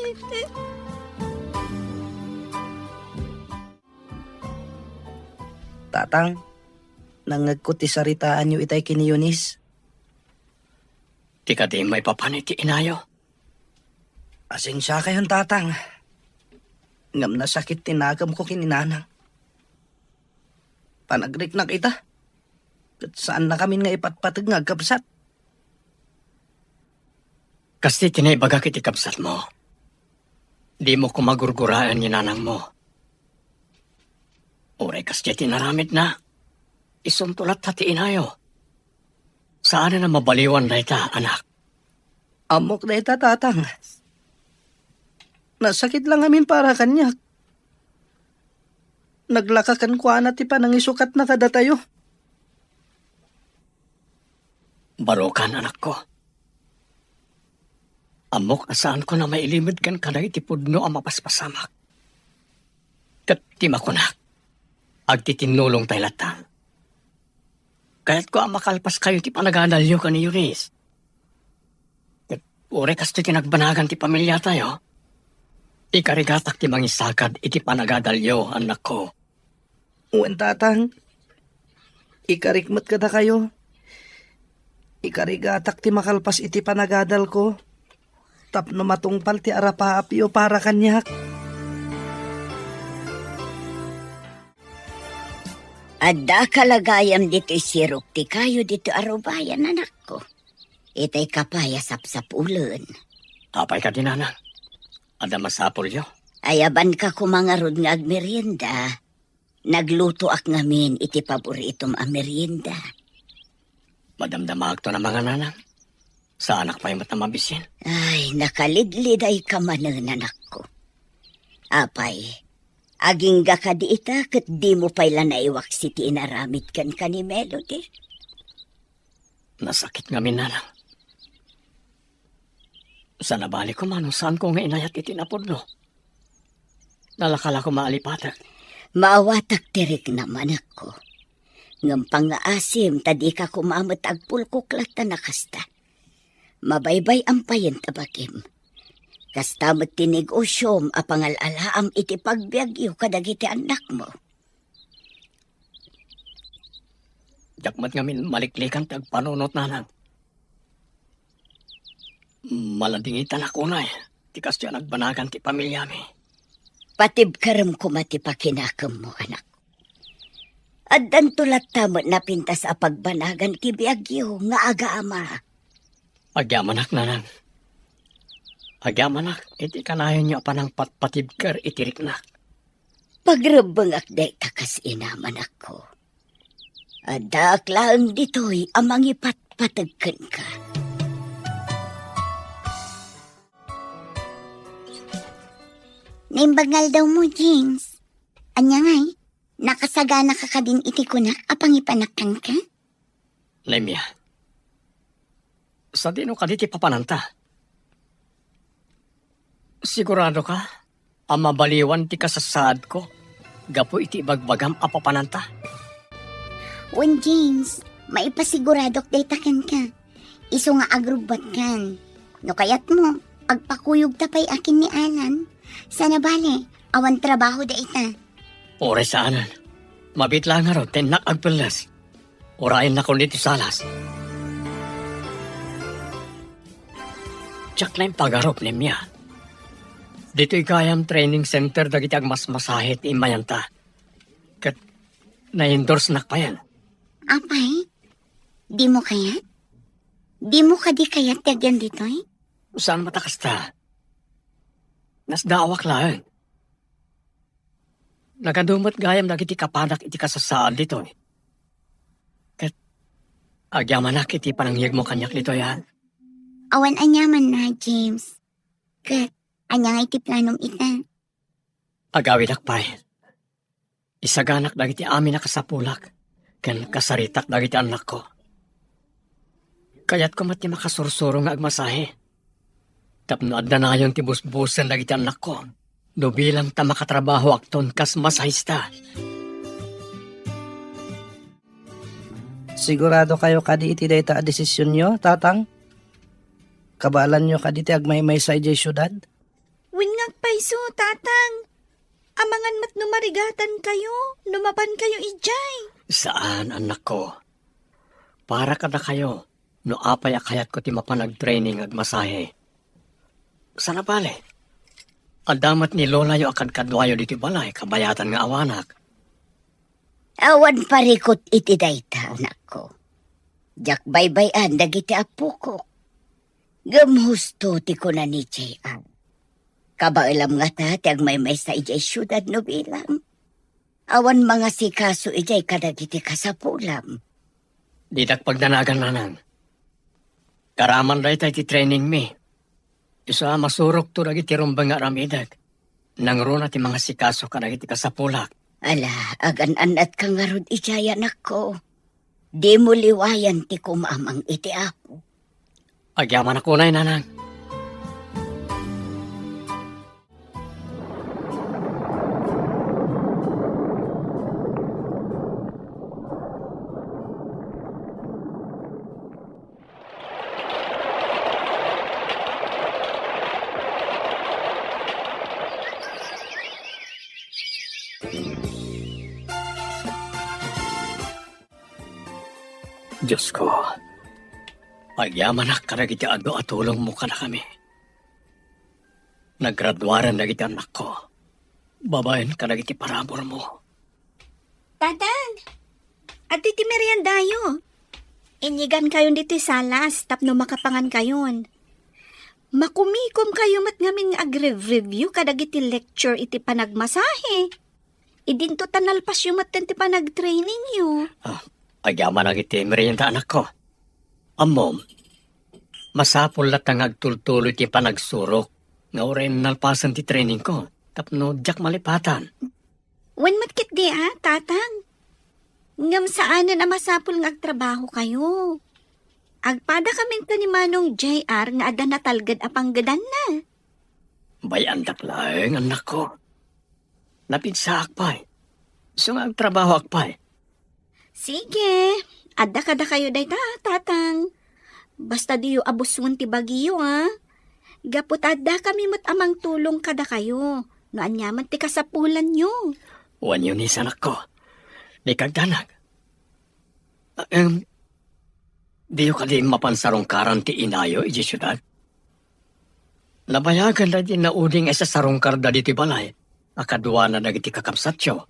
Tatang, nangag ko ti saritaan nyo itay kini Yunis. Di ka di may papaniti inayo. Asensya kayon, tatang. Ngam na sakit tinagam ko kininanang. Panagrik na kita. Kat saan na kami nga ipatpatag nga kapsat. Kasi tinaibaga kiti kapsat mo. Di mo kumagurguraan ni nanang mo. Oray kasi tinaramid na. Isuntulat hati inayo. Saan na mabaliwan na ita, anak? Amok na ita, tatang. Nasakit lang amin para kanya. Naglakakan ko ana ti panang isukat na kada tayo. Barokan, anak ko. Amok asaan ko na mailimid kan kada iti pudno ang mapaspasamak. Kat tima ko na. Agtitinulong tayo latang. Kaya't ko ang makalpas kayo ti panagadalyo ka ni Yunis. Kat ure kas ti tinagbanagan ti pamilya tayo. Ikarigatak ti mangisakad iti panagadalyo, anak ko. Uwan, tatang. Ikarikmat kada kayo. Ikarigatak ti makalpas iti panagadal ko. Tapno matungpal ti arapaapyo para kanyak. Adda kalagayam dito sirok ti kayo dito arubayan, anak ko. Itay kapaya sapsapulan. Apay ka din, nanang. Ada masapol yo. Ayaban ka kumangarod nga agmerienda. Nagluto ak ngamin iti paboritom a merienda. Madamdamag to na mga nanang. Sa anak pa yung matamabisin. Ay, nakalidlid ay kamanan ako. Apay, aging ga ka di ita kat di mo pala naiwak si ti inaramid kan ka ni Melody. Nasakit nga minanang. Sa nabali ko man, saan ko nga inayat itinapod no? Nalakala ko maalipatak. Maawatak tirik naman ako. Ngam pangaasim, tadi ka kumamot agpulkuklat na nakasta. Mabaybay ang payen tabagim. Kastamot tinig o siyom a pangalalaam iti pagbiagyo kadagiti anak mo. Dakmat nga min maliklikan tagpanunot nanang. Maladingitan ako na eh. Tikas dyan nagbanagan ti pamilya mi. Patib karam kumati pa kinakam mo, anak. At dantulat tamot na pintas a pagbanagan ti biagyo nga aga-ama. Agyamanak nanang. Agyamanak, iti kanayon niyo pa ng patpatibkar itirik na. Pagrabangak day takas inaman ako. Adak lang dito'y amang ipatpatagkan ka. Naimbagal daw mo, James. Anya ngay, nakasagana ka din iti kunak apang ipanakkan ka? Lemya. Sa dino ka diti papananta. Sigurado ka? Ang mabaliwan ti kasasad ko. Gapo iti bagbagam a papananta. Wen, James, maipasiguradok day takan ka. Iso nga agrubat kan. No kayat mo, agpakuyog tapay akin ni Alan. Sana bale, awan trabaho da ita. Ore saanan. Mabit lang nga ro, tenak agpelas. Orain na ko niti salas. Tsak na yung pagarop ni Mia. Dito'y kayam training center dagiti agmasmasahit imayanta. Kat na-endorse nak pa yan. Apay, di mo kaya? Di mo ka di kaya tagyan dito'y? Saan matakas ta? Nasdawak lang. Nagadumot gayam dagiti kapanak iti kasasaan dito'y. Kat agyamanak iti panangyag mo kanyak dito yan. Awan anyaman na, James. Kat, anya nga iti planong ita. Agawid akpay. Isaganak dagiti amin na kasapulak. Ken kasaritak dagiti anak ko. Kayat ko mati makasursuro nga agmasahe. Tapno adda na yung tibus-busan dagiti anak ko. Do bilang ta makatrabaho akton kas masahista. Sigurado kayo kadi iti dayta a desisyon nyo, tatang? Kabalan nyo kadi ti agmay-may sa ijay syudad? Wingag paiso, tatang. Amangan mat numarigatan kayo, numapan kayo ijay. Saan, anak ko? Para kada kayo, no apay akayat ko ti mapanag-training agmasahe. Sana bale? Adamat ni Lola yo akad kadwayo diti balay, kabayatan nga awanak. Awan parikot iti dayta, anak ko. Jak baybayan dagiti apo ko. Gamhusto ti ko na ni J.A. Kabailam nga ta, ti agmay-may sa ijay syudad no bilang. Awan mga sikaso ijay kadagiti kasapulam. Didak pagdanagan nanan. Karaman day tayo ti training mi. Isa masurok to dagiti rumbang nga ramidag. Nangruna ti mga sikaso kadagiti kasapulak. Ala, agan-anat ka nga rod ijay anak ko. Di mo liwayan ti kumamang iti apo. Agyaman ako na nanang. Diyos ko, agyaman na karagiti ado at tulong mo ka na kami. Naggraduaran na kita anak ko. Babayan ka na kiti parabor mo. Tatang, at iti meriendayo. Inyigan kayon dito salas, tapno makapangan kayon. Makumikom kayo mat ngamin nga ag-review kadag iti lecture iti panagmasahe. Idinto tanalpas yung mat ti panag-training yo. Agyaman ang iti merienda anak ko. Amom, masapul lat ang agtultuloy ti panagsurok. Nga orin nalpasan ti training ko. Tapno jak malipatan. Wen matkit di tatang. Ngam saanan na masapul nga agtrabaho kayo. Agpada kami ka ni Manong JR nga ada natalgad apanggadan na. Bayan daklaeng anak ko. Napinsa akpay. So nga agtrabaho akpay. Sige, ada kada kayo day tatang. Basta diyo abusun ti bagiyo Gapot ada kami mat amang tulong kada kayo. No anyaman ti kasapulan nyo. Wan yun is anak ko. Di kagdanag. Di yung kadi mapansarong karan ti inayo, iji syudad. Nabayagan na din na uding sa sarongkar da diti balay. Akadwa na nagiti kakapsatyo.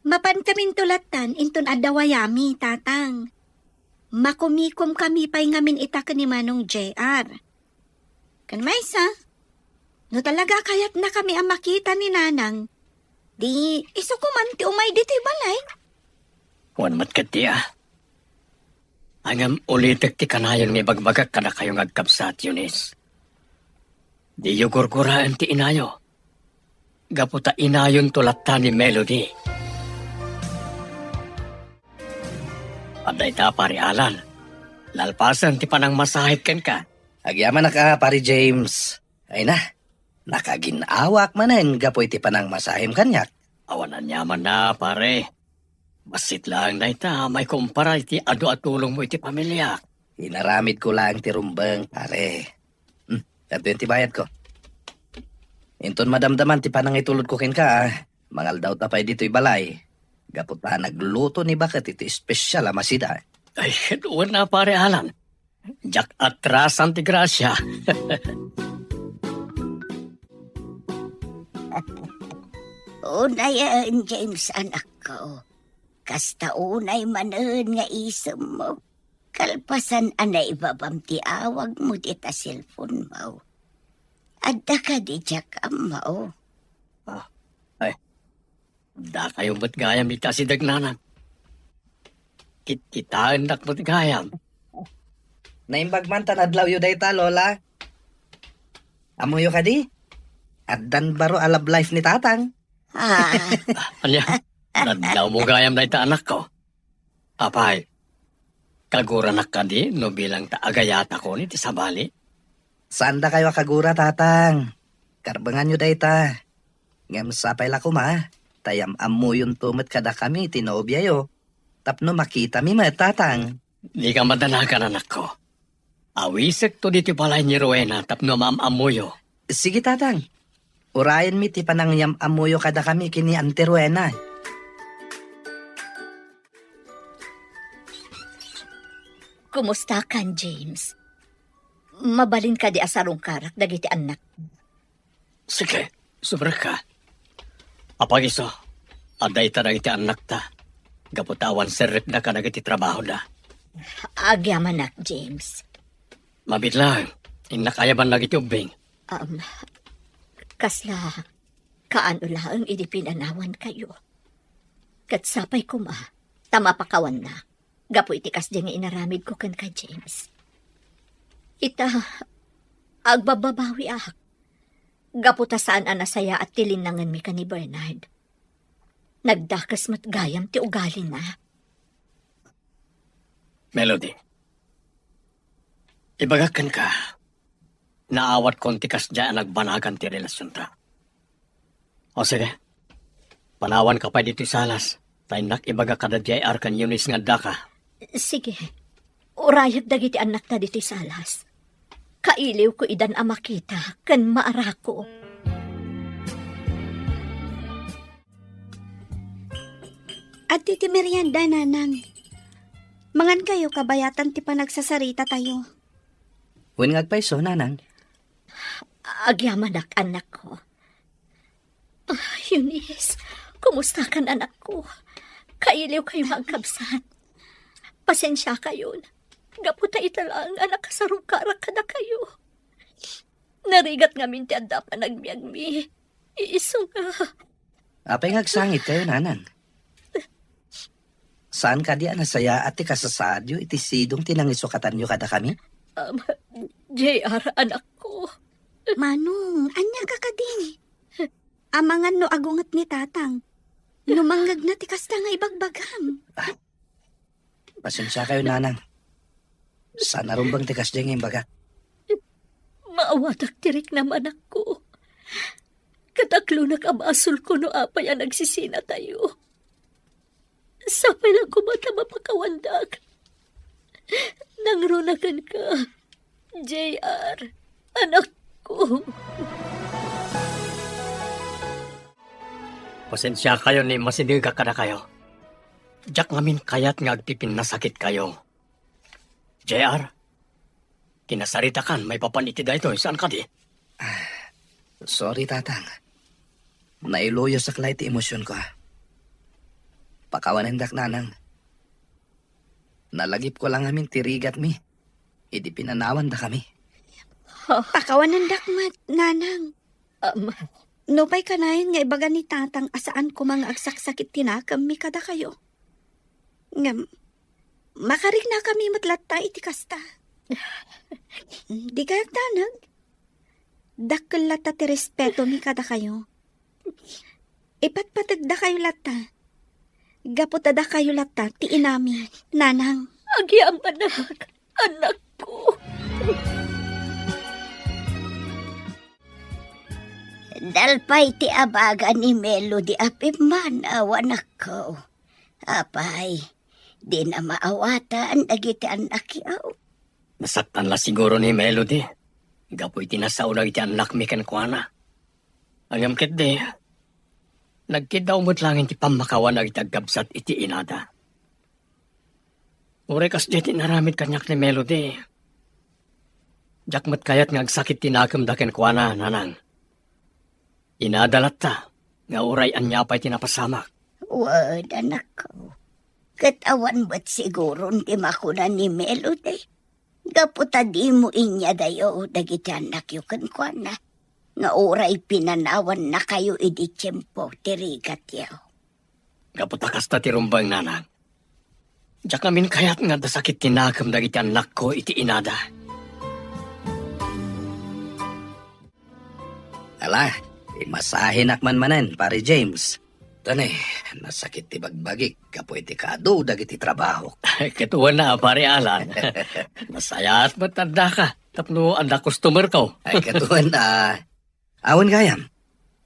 Mapan kamin tulatan inton adawayami, tatang. Makumikom kami pa'y ngamin itak ni Manong JR. Kan maysa, no talaga kayat na kami ang makita ni Nanang. Di iso ko man ti umay diti balay. Wan matkati Angam ulitek ti kanayon nga bagbagak kada kayong agkapsat, Yunis. Di yu gurguraan ti inayo. Gaputa inayon tulata ni Melody. Aday ta pari Alan. Lalpasan ti panang masahit ken ka. Agyaman na ka, pari James. Ay na, nakaginawak manen gapoy ti panang masahim kanyak. Awanan yaman na pare. Basit lang na ita, may kumpara iti ado at tulong mo iti pamilya. Inaramid ko lang ti rumbang, pare. Ito yung tibayad ko. Inton madamdaman ti panang itulod ko ken ka, mangal daw tapay dito'y balay. Gaputa nagluto ni Bakat iti espesyal amasida. Ay, doon na pare Alan. Jak atras anti grasya. Unayan, James, anak ko. Kasta unay manen nga isem mo. Kalpasan anay babam ti awag mo di ta cellphone mo. Adda ka di jak mo. Da kayo ba't gayam ita si Dagnanan? Kitaan dak ba't gayam? Naimbag man tanadlaw yu dayta, Lola. Amoyo ka di? Addan baro alab life ni tatang. Anya, nadlaw mo gayam na ita anak ko. Apay, kagura na ka di no bilang taagayata ko ni ti sabali. Saan da kayo kagura, tatang? Karbangan yu dayta. Ngam sapay la kuma. Tayam amo yung tumat kada kami, tinobya yo. Tapno makita mi tatang. Di ka madanagan anak ko. Awisek to diti balay ni Rowena tapno maam amuyo. Sige, tatang. Urayan mi ti panangyam amoyo kada kami kini Ante Rowena. Kumusta kan, James? Mabalin ka di asarong karak dagiti anak. Sige, sobra ka. Apagiso, aday ta iti anak ta. Gaputawan serrep na ka nagiti trabaho na. Agyaman nak, James. Mabitlang, inakayaban lagi ti ubing. Kasla, kaano lang idi pinanawan kayo. Katsapay ko tama pa kawan na. Gapo itikas di nga inaramid ko kan ka, James. Ita, agbababawi Gapo ta saan anasaya at tilinangan mi ka ni Bernard. Nagdakas mat gayam ti ugali na. Melody, ibagakan ka. Naawat kong tikas dyan nagbanagan ti relasyon ta. O sige, panawan ka pa dito salas. Tainak ibaga ka da JR kan Yunis nga daka. Sige, urayag dagiti anak ta dito salas. Kailiw ko idan amakita kan maarako. At ti merienda, Nanang. Mangan kayo kabayatan ti panagsasarita tayo. Huwin ngagpaiso, Nanang. Agyaman anak ko. Eunice, kumusta kan anak ko? Kailiw kayo magkabsat. Pasensya kayo. Gaputa italang anak kasarong-karak kada kayo. Narigat nga minti anda pa nagbiag mi. Iiso nga. Apay ngagsangit kayo, nanang. Saan ka di nasaya at ti kasasadyo iti sidong tinangisukatan nyo kada kami? JR, anak ko. Manong, anya ka kadin. Amangan no agungat ni tatang. Numanggag na ti kasta nga ibagbagam. Pasensya kayo, nanang. Sana rumbang tikas dyan yung baga. Maawatak tirik naman ako. Kataklo na kamasol ko no apay ang nagsisina tayo. Sapay lang kumata mapakawandak. Nangrunakan ka, JR, anak ko. Pasensya kayo ni masiniga kada kayo. Diyak ngamin kayat nga agpipin na sakit kayo. JR, kinasarita kan, may papaniti da ito. Saan ka di? Sorry, tatang. Nailuyo sa klay ti emosyon ko. Pakawanindak, nanang. Nalagip ko lang amin tirigat mi. Idi pinanawan da kami. Pakawan ng dakmat, nanang. Nupay kanayon nga ibaga ni tatang asaan ko mga agsaksakit tinakam mi kada kayo. Ngam, makarig na kami matlatay iti kasta. Di kayak tanag. Dakkel lata ti respeto mi kada kayo. Ipatpatag da kayo lata. Gaputada kayo lata ti inami, nanang. Agyam anak ko. Dalpay ti abaga ni Melody apimman awan ako. Apay, di na maawatan dagiti anak yaw. Nasaktan la siguro ni Melody. Gapoy tinasaw na iti anak mi kenkwana. Ang amkit di, nagkidaw mo't lang iti pamakawan na itagabsat iti inada. Urekas di tinaramid kanyak ni Melody. Jakmat kayat nga agsakit tinakam da kenkwana, nanang. Inadalat ta, nga uray anya pa'y tinapasamak. Wad anak ko. Katawan ba't siguro di makunan ni Melody? Gaputa di mo inya dayo dagiti anak yu kenkwana. Nga oray pinanawan na kayo idi tiyempo tirigat yaw. Gaputa kasta ti rumbang, nanang. Diyak namin kayat nga dasakit tinakam dagiti anak ko iti inada. Ala, masahin akman manen, pare James. Tanay, nasakit ti bagbagik, kapoy ti kado dagiti trabaho. Ketuan na, pare Alan. Masaya at matanda ka. Tapno, anda customer ko. Ay katuan na. Awan gayam.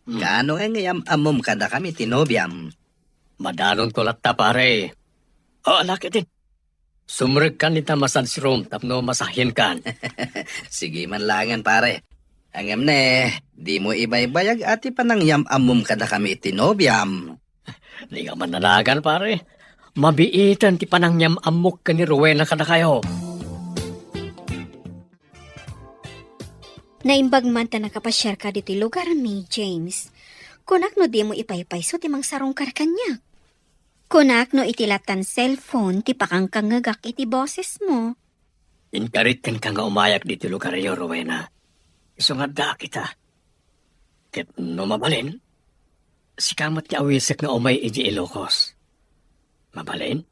Gaano nga ngayam amom kada kami tinobyam. Madanon ko latta, pare. O, anak din. Sumreg kan nita massage room, tapno masahin kan. Sige man langan pare. Angam ne, di mo ibaybayag ati panangyam amom kada kami tinobyam. Di ka mananagan, pare. Mabiitan ti panangyam amok ka ni Rowena kada kayo. Naimbag man ta nakapasyar ka diti lugar mi, James. Kunak no di mo ipaypayso ti mang sarong karkanya. Kunak no itilatan cellphone ti pakangkangagak iti boses mo. Inkarit kan ka nga umayak dito lugar yo, Rowena. Isungada kita. Ket no mabalin, si kamat niya awisik nga umay iji Ilocos. Mabalin?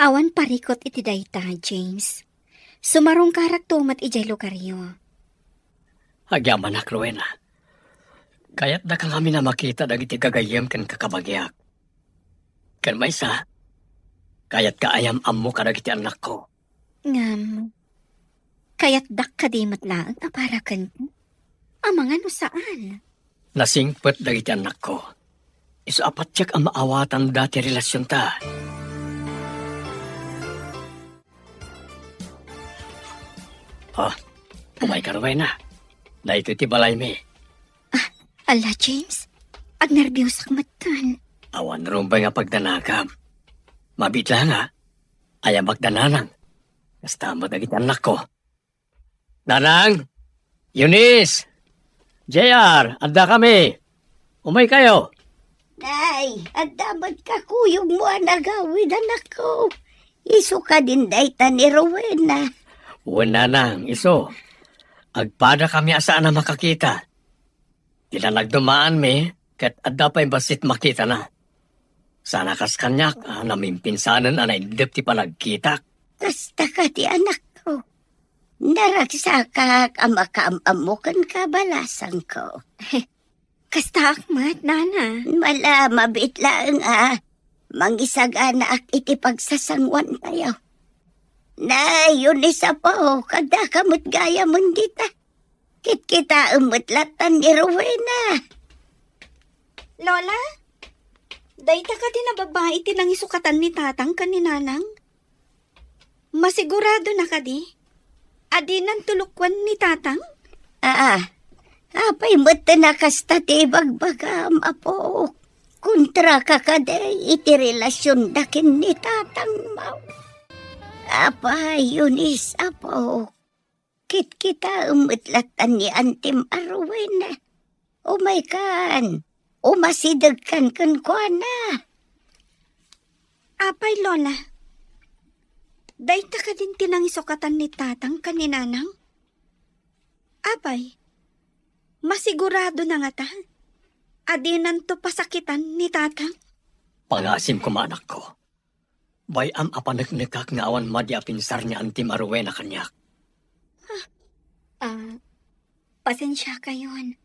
Awan parikot iti dayta, James. Sumarong karak tumat ijay lugaryo. Agyaman na, Rowena. Kaya't da ka kami na makita dagiti gagayem kan kakabagyak. Kan may sa, kaya't kaayam ammo ka dagiti anak ko. Ngam, kaya't dakadimat lang aparakan ko. Amang ano saan? Nasingpet dagiti anak ko. Isu apat tiyak ang maawatan dati relasyon ta. Oh, umay ka, Rowena. Na ito ti balay mi. Ala, James. Agnervyos akmatan. Awan rumbay nga pagdanagam. Mabitla nga. Aya magdananang. Basta madagit anak ko. Danang! Eunice! JR! Anda kami! Umay kayo! Nay, at dapat ka kuyog mo ang nagawid anak ko. Isu ka din dayta ni Rowena. Wala nang, iso. Agpada kami asaan na makakita. Tila nagdumaan mi, kat adda pa basit makita na. Sana kas kanyak, namimpinsanan anay depti pa nagkita. Kasta ka ti anak ko. Naragsakak ang makaamukan ka balasan ko. Kasta akmat, nana. Mala, mabit lang Mangisagana ak iti pagsasangwan tayo. Na, yun isa po, kada kamot gaya mong dita. Kita umutlatan ni Rowena. Lola? Dayta ka din na babae tinang isukatan ni tatang kaninanang? Masigurado na ka di? Adi ng tulukwan ni tatang? Apay mo't na kasta ti bagbagam, apo. Kontra ka kaday iti relasyon dakin ni tatang mau. Apay, Yunis, apo. Kita umutlatan ni Antim Arwena. Umay kan. Umasidag kan kwa na. Apay, Lola. Dayta ka din tinang isukatan ni tatang kaninanang? Apay, masigurado na nga ta? Adinan to pasakitan ni tatang? Pangasim ko anak ko. Bayam apanagnikak nga awan madi apinsar niya Antim Arwena kanyak. Pasensya kayon.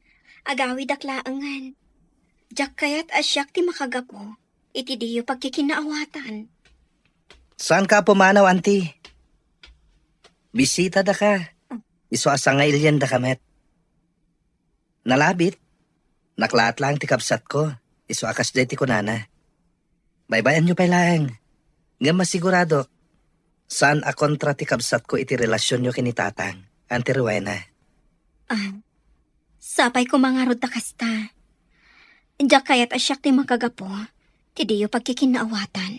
Agawi daklaangan. Jak kayat asyak ti makagapo. Iti diyo pagkikinaawatan. Saan ka pumanaw, auntie? Bisita da ka. Iso asa nga ilyan da kamet. Nalabit. Naklaat lang ti kapsat ko. Iso akas deti ko nana. Baybayan nyo pa lang. Nga masigurado. Saan a kontra ti kapsat ko iti relasyon nyo kinitatang. Auntie Rowena. Sapay ko mga rod kasta. Jak kayat asyak ti makagapo. Ti diyo pagkikinaawatan.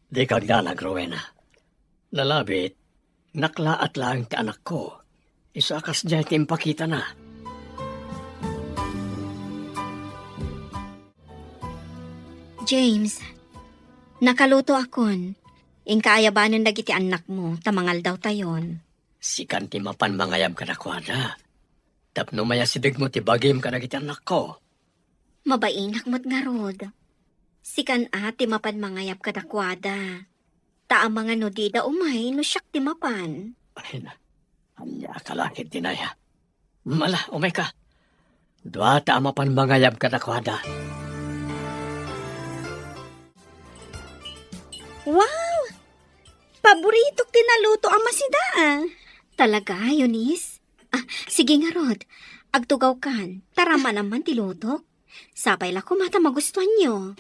Di kagdanag, Rowena. Nalabit, naklaat lang ti anak ko. Isakas dyan ti impakita na. James, nakaluto akon. Ingkaayabanan dagiti anak mo, tamangal daw tayon. Sikan ti mapan mangayam ka na kwada. Tapno maya sidig mo ti bagim ka na kiti anak ko. Mabainak mo't nga rod. Sikan ti mapan mangayap kadakwada. Taang mga nodida umay no siyak ti mapan. Ay na, hanya kalakit dinaya. Mala, umay ka. Dua ta mapan mangayam ka na kwada. Wow! Paborito tinaluto ang masida Talaga, Eunice? Sige nga rod. Agtugaw kan. Tarama naman tilutok. Sapay la ko mata magustuhan nyo.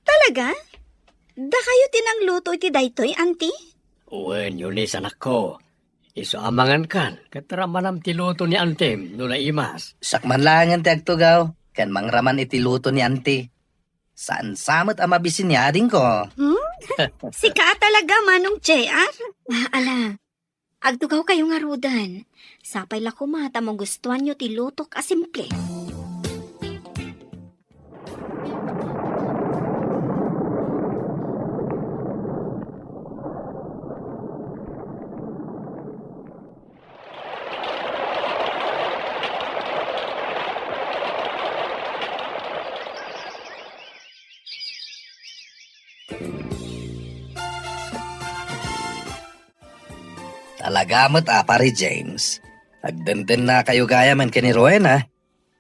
Talaga? Da kayo tinang luto iti daytoy, auntie? Uwen, Yunis, anak ko. Iso amangan kan. Kataramanam tiluto ni Antem, no na imas. Sakman langan ti agtugaw. Kan mangraman iti luto ni auntie. Saan samot ang mabisinyaring ko? Sika talaga, Manong JR. Ala, agtugaw kayo nga rudan. Sapay la ko mata magustuhan nyo ti lutok a simple. Talaga mo't pare James. Agdenden na kayo gaya man kini Rowena.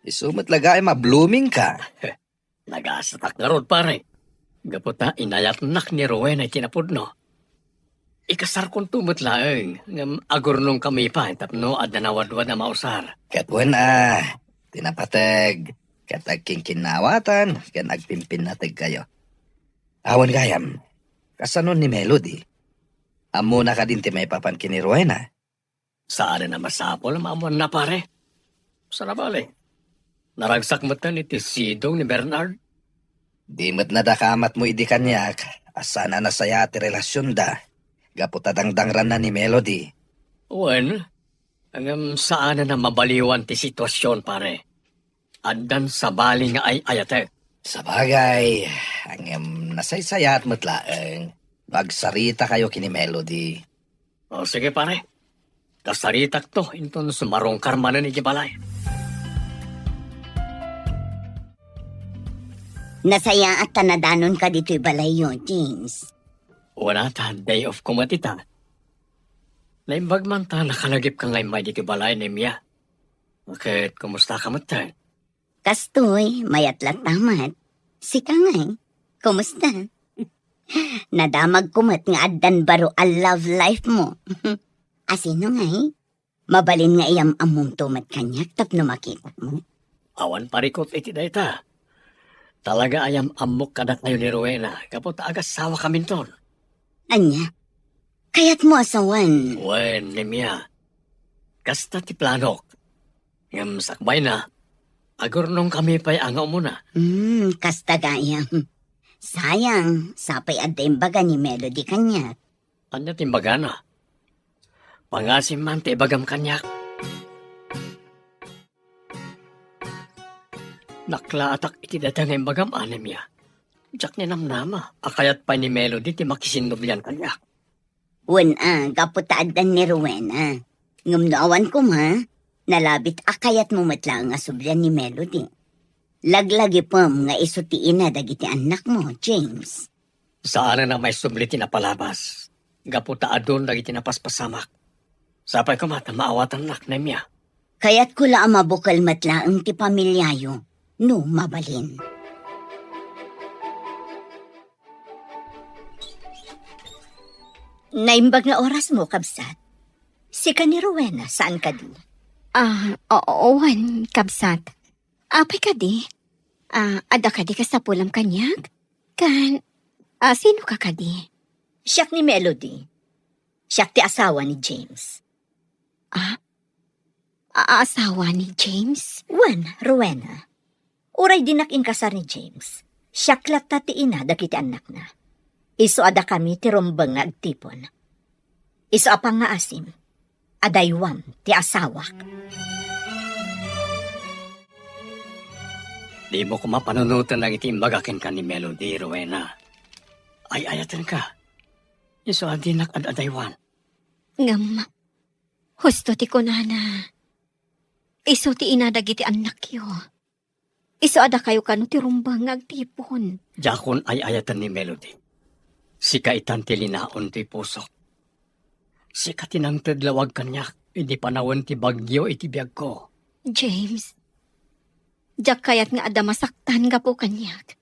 Isumot lagay ma-blooming ka. Nagasatak nga rod, pare. Gaputa, inayat nak ni Rowena itinapod, no? Ikasar kong tumot laeng. Ngam agurnong kami pa, tapno at nanawadwad na mausar. Katwen tinapateg. Katag kinkinawatan, kan agpimpin nateg kayo. Awan gayam, kasanon ni Melody. Amo na ka din ti may papan kini Rowena. Saan na masapol, maamon na, pare? Sarabali. Naragsak mo tan iti sidong ni Bernard. Di mo't nadakamat mo idi kanyak, asa na nasaya ti relasyon da. Gaputa dangdangran na ni Melody. Wen, hanggang saan na mabaliwan ti sitwasyon, pare? Addan sa bali nga ay ayate. Sa bagay, ang nasaysayat mo't laeng. Magsarita kayo kini Melody. O sige pare. Kasaritak to, inton sumarong karma na ni Gibalay. Nasaya at tanadanon ka dito'y balayo, James. Wala ta, day of kumatita. Naimbag man ta, nakalagip ka ngay may dito balay ni Mia. Bakit, kumusta ka matay? Kastoy, mayat tamat. Sika ngay, kumusta? Nadamag kumat nga addan baro a love life mo. Asino ngay? Mabalin nga iyam among tumat kanyak tapno makita mo. Awan parikot iti dayta. Talaga ayam amok kadak ngayon ni Rowena. Kapot agas sawa kami ton. Anya, kayat mo asawan. Wen, ni Mia. Kasta ti planok. Ngam sakbay na. Agor nung kami pa'y angaw muna. Kasta gayam. Sayang, sapay adda baga ni Melody kanyak. Anya timbaga na. Pangasim man ti bagam kanyak. Naklaatak iti datang ng bagam anim ya. Diyak ni namnama. Akayat pa ni Melody ti makisindoblian kanyak. Wen kaputaadan ni Rowena. Ngumnaawan ko ma, nalabit akayat mo matla nga subyan ni Melody. Laglagi pam nga isutiin na dagiti anak mo, James. Saan na may subli tinapalabas. Gaputa adon dagiti napaspasamak. Sapay ko mata maawatan nak na miya. Kaya't ko la mabukal matlaang ti pamilyayo, no mabalin. Naimbag na oras mo, kabsat. Sika ni Rowena, saan ka di? Owan, kabsat. Apay ka di? Ada ka di ka sa pulam kanyak? Sino ka di? Siyak ni Melody. Siyak ti asawa ni James. Asawa ni James? Wan, Rowena. Uray dinak inkasar ni James. Siyak latta ti ina dakiti anak na. Iso ada kami ti rombang nga agtipon. Iso apang nga asim. Adaywam ti asawak. Di mo ko mapanunutan lang iti magakin ka ni Melody, Rowena. Ay ayatan ka. Iso adinak ad adaywan. Ngam, husto ti kunana. Iso ti inadagi ti anak yo. Iso ada kayo kano ti rumbang agtipon. Jakon ay ayatan ni Melody. Sika itan ti linaon ti pusok. Sika tinang tadlawag kanyak. Hindi panawon ti bagyo iti biyag ko. James, jak kayat nga ada masaktan nga po kanyak.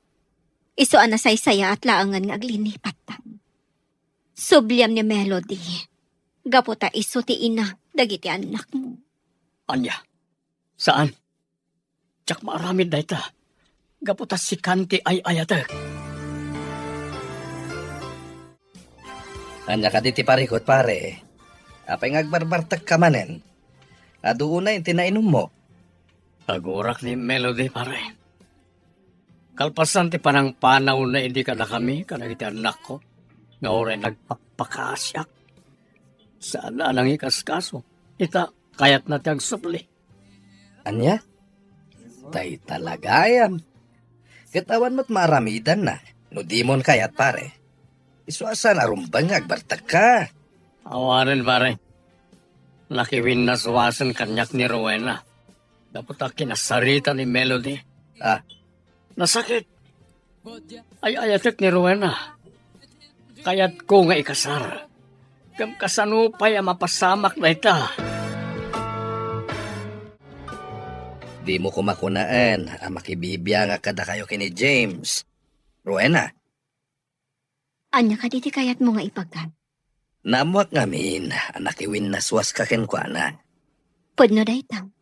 Iso anasaysaya at laangan nga aglinipatan. Subliam ni Melody. Gaputa iso ti ina, dagiti anak mo. Anya? Saan? Tsak maaramid na ita. Gaputa si Kanti ay ayatek. Anya ka diti parikot pare. Apay ngagbarbartag ka manen. Aduun na yung tinainom mo. Agurak ni Melody pare. Kalpasan ti panang panaw na hindi ka na kami, kanagiti anak ko. Nga oray nagpapakasyak. Saan na nang ikaskaso? Ita, kayat na tiyag supli. Anya? Tay talaga yan. Katawan mo't maramidan na. No di mon kayat pare. Isuasan arumbang agbartag ka. Awarin pare. Nakiwin na suwasan kanyak ni Rowena. Dapat kinasarita ni Melody. Nasakit. Ay ayatek ni Rowena. Kayat ko nga ikasar. Kam kasanupay ang mapasamak na ita. Di mo kumakunaan. Makibibiya nga kada kayo kini James. Rowena, Anya ka diti kayat mo nga ipagkat. namuak ngamin. Nakiwin na suwas ka kenkwana. Pudno day tang.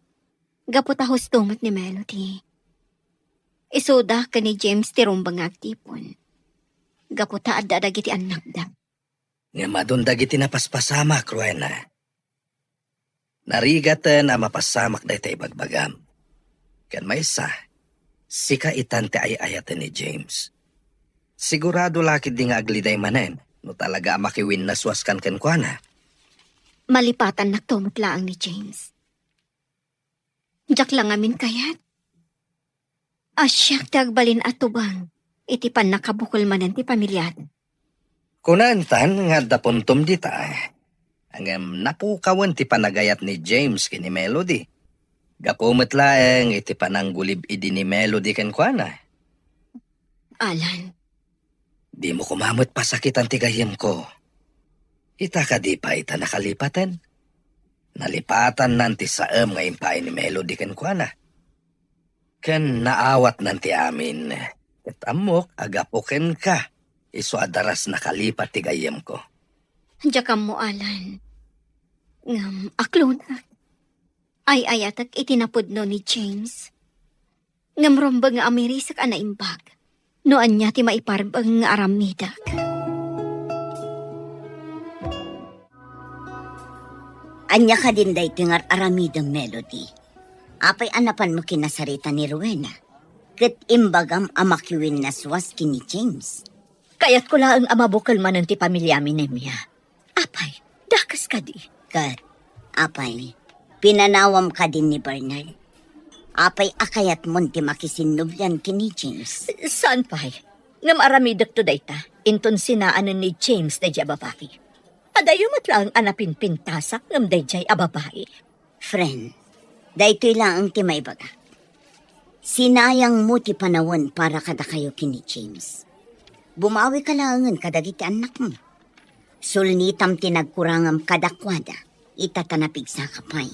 Gaputa hustumot ni Melody. Isuda ka ni James ti rumbang nga agtipon. Gaputa adda dagiti anak da. Nga madundag iti napaspasamak, Rowena. Narigatan na mapasamak da iti ibagbagam. Kan may isa, sika itante ay ayatan ni James. Sigurado lakid di nga agliday manen, no talaga makiwin na suwaskan kenkwana. Malipatan nagtumutlaang ni James. Jak lang amin kayat. Asyak tagbalin at tubang. Iti pan nakabukol manan ti pamilyat. Kunantan nga dapuntom dita. Ang napukawan ti panagayat ni James kini Melody. Gakumot laeng iti pananggulib idi ni Melody ken kuana. Alan, Di mo kumamot pasakitan ti gayem ko. Ita ka di pa ita nakalipatan. Nalipatan nanti saem nga impay ni Melody ken kuana. Ken naawat nanti amin. At amok agapuken ka. Iso adaras nakalipat ti gayem ko. diya ka mo, Alan. Aklona. Ay ayatak itinapod no ni James. Ngamrombag nga amirisak anaimbag. Noan niya ti maiparbang nga aramidak. Anya ka din day tingar aramidang Melody. Apay anapan mo kinasarita ni Rowena. Kat imbagam amakiwin na swas kini James. Kaya't ko lang ang amabukal man ti pamilya mi niya. Apay, dakas ka di. Kat, apay, pinanawam ka din ni Bernard. Apay akayat mo ti makisinubyan kini James. Saan pa'y? Ngam aramidak to dayta, inton sinaanan ni James na diya babae. Adayumat lang anapin pintasak ngam dayjay a babae. Friend, daytoy lang ang ti maibaga. Sinayang mo ti panawon para kada kayo kini James. Bumawi ka langan kadagiti anak mo. Sulnitam tinagkurangam kadakwada, itatanapig sa kapay.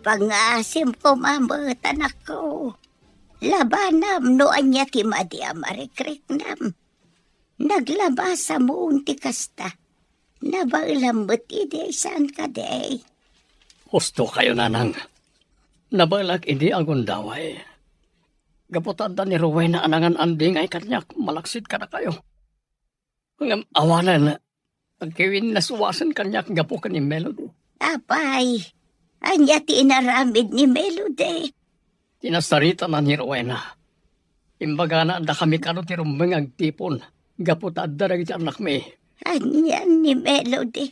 Pangasim ko, mama, tanak ko. Labanam no anya ti madi amarikrik-nam. Naglabasa mo unti kasta. Nabailambot ide saan ka day. Husto kayo, nanang. Nabalag hindi ang gundaway. Gaputanda ni Rowena anangan anding ay kanyak, malaksit ka na kayo. Ngam awanan, pagkiwin nasuwasan kanyak, gapo ka ni Melody. Apay, anya ti inaramid ni Melody. Tinasarita na ni Rowena. Imbaga na anda kami kano ti rumbeng agtipon, gaputanda na iti anak mi. Anyan ni Melody.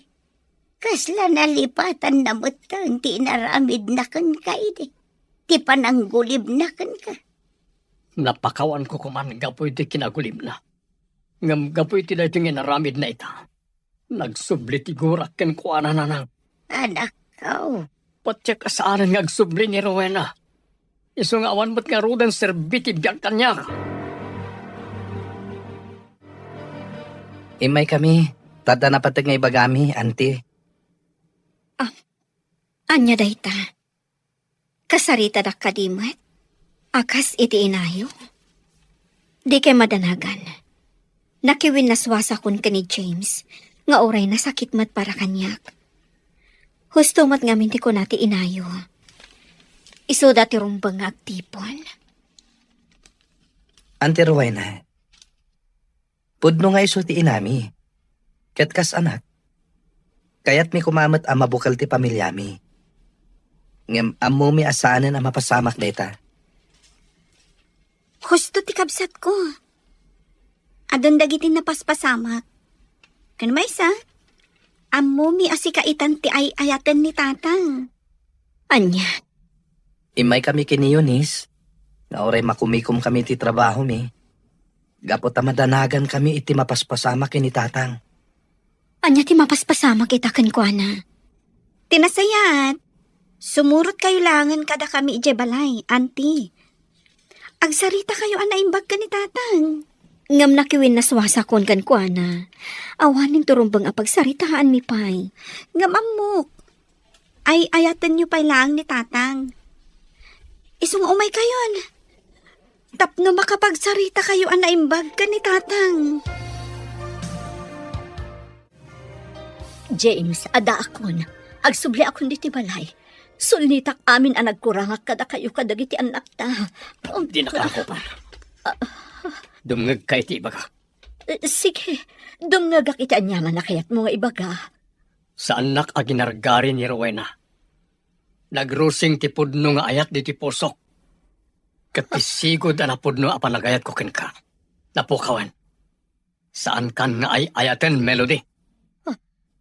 Kasla nalipatan na mutang ti inaramid na kan kaide. Ti pananggulib na kan ka. Napakawan ko kuman, gapoy ti kinagulib na. Ngam gapoy ti dahi tingin naramid na ita. Nagsubli ti gurak ken kuana nanang. Anak ko. Patya kasaanan nga agsubli ni Rowena. Iso nga awan mo't nga rudan serbiti biyak kanya. Imay kami. Tada na patag nga ibagami, auntie. Anya dayta. Kasarita dak kadimat. Akas iti inayo. Di kay madanagan. Nakiwin naswasa kun ka ni James. Nga oray na sakit mat para kanyak. Husto mat ngamin ti ko nati inayo. Iso dati rumbang nga agtipon. Auntie Rowena. Pudno nga iso ti inami. Ket kas anak. Kayat mi kumamat ang mabukal ti pamilyami. Ngem amo mi asanan ang mapasamak deta. Husto ti kabsat ko. Adon dagitin na paspasamak. Kan may sa? Amo mi asikaitan ti ay ayatan ni tatang. Anya, Imay kami kiniyunis. Nga oray makumikom kami ti trabaho mi. Gapot madanagan kami iti mapaspasamak kini tatang. anya ti mapaspasama kita kan kuana. Tinasayat. Sumurot kayo langan kada kami ije balay, auntie. Agsarita kayo anaimbag ka ni tatang. Ngam nakiwin naswasa kon kan kuana. Awanin turumbang apagsaritaan mi pay. Ngamamok. Ay ayatan niyo pa'y lang ni tatang. Isung umay kayon. Tapno makapagsarita kayo anaimbag ka ni tatang. James, ada akon. Agsubli akon diti balay. Sulnitak amin ang nagkurangak kada kayo kadagiti anak ta. Di na ako pa. Dumngag ka iti ibaga. Sige, dumngagak iti anyaman na kayat mo nga ibaga. Sa anak a ginargari ni Rowena. Nagrusing ti pudno nga ayat di ti posok. Katisigod na pudno a panagayat ko ken ka. Napukawan. Saan kan nga ay ayaten, Melody?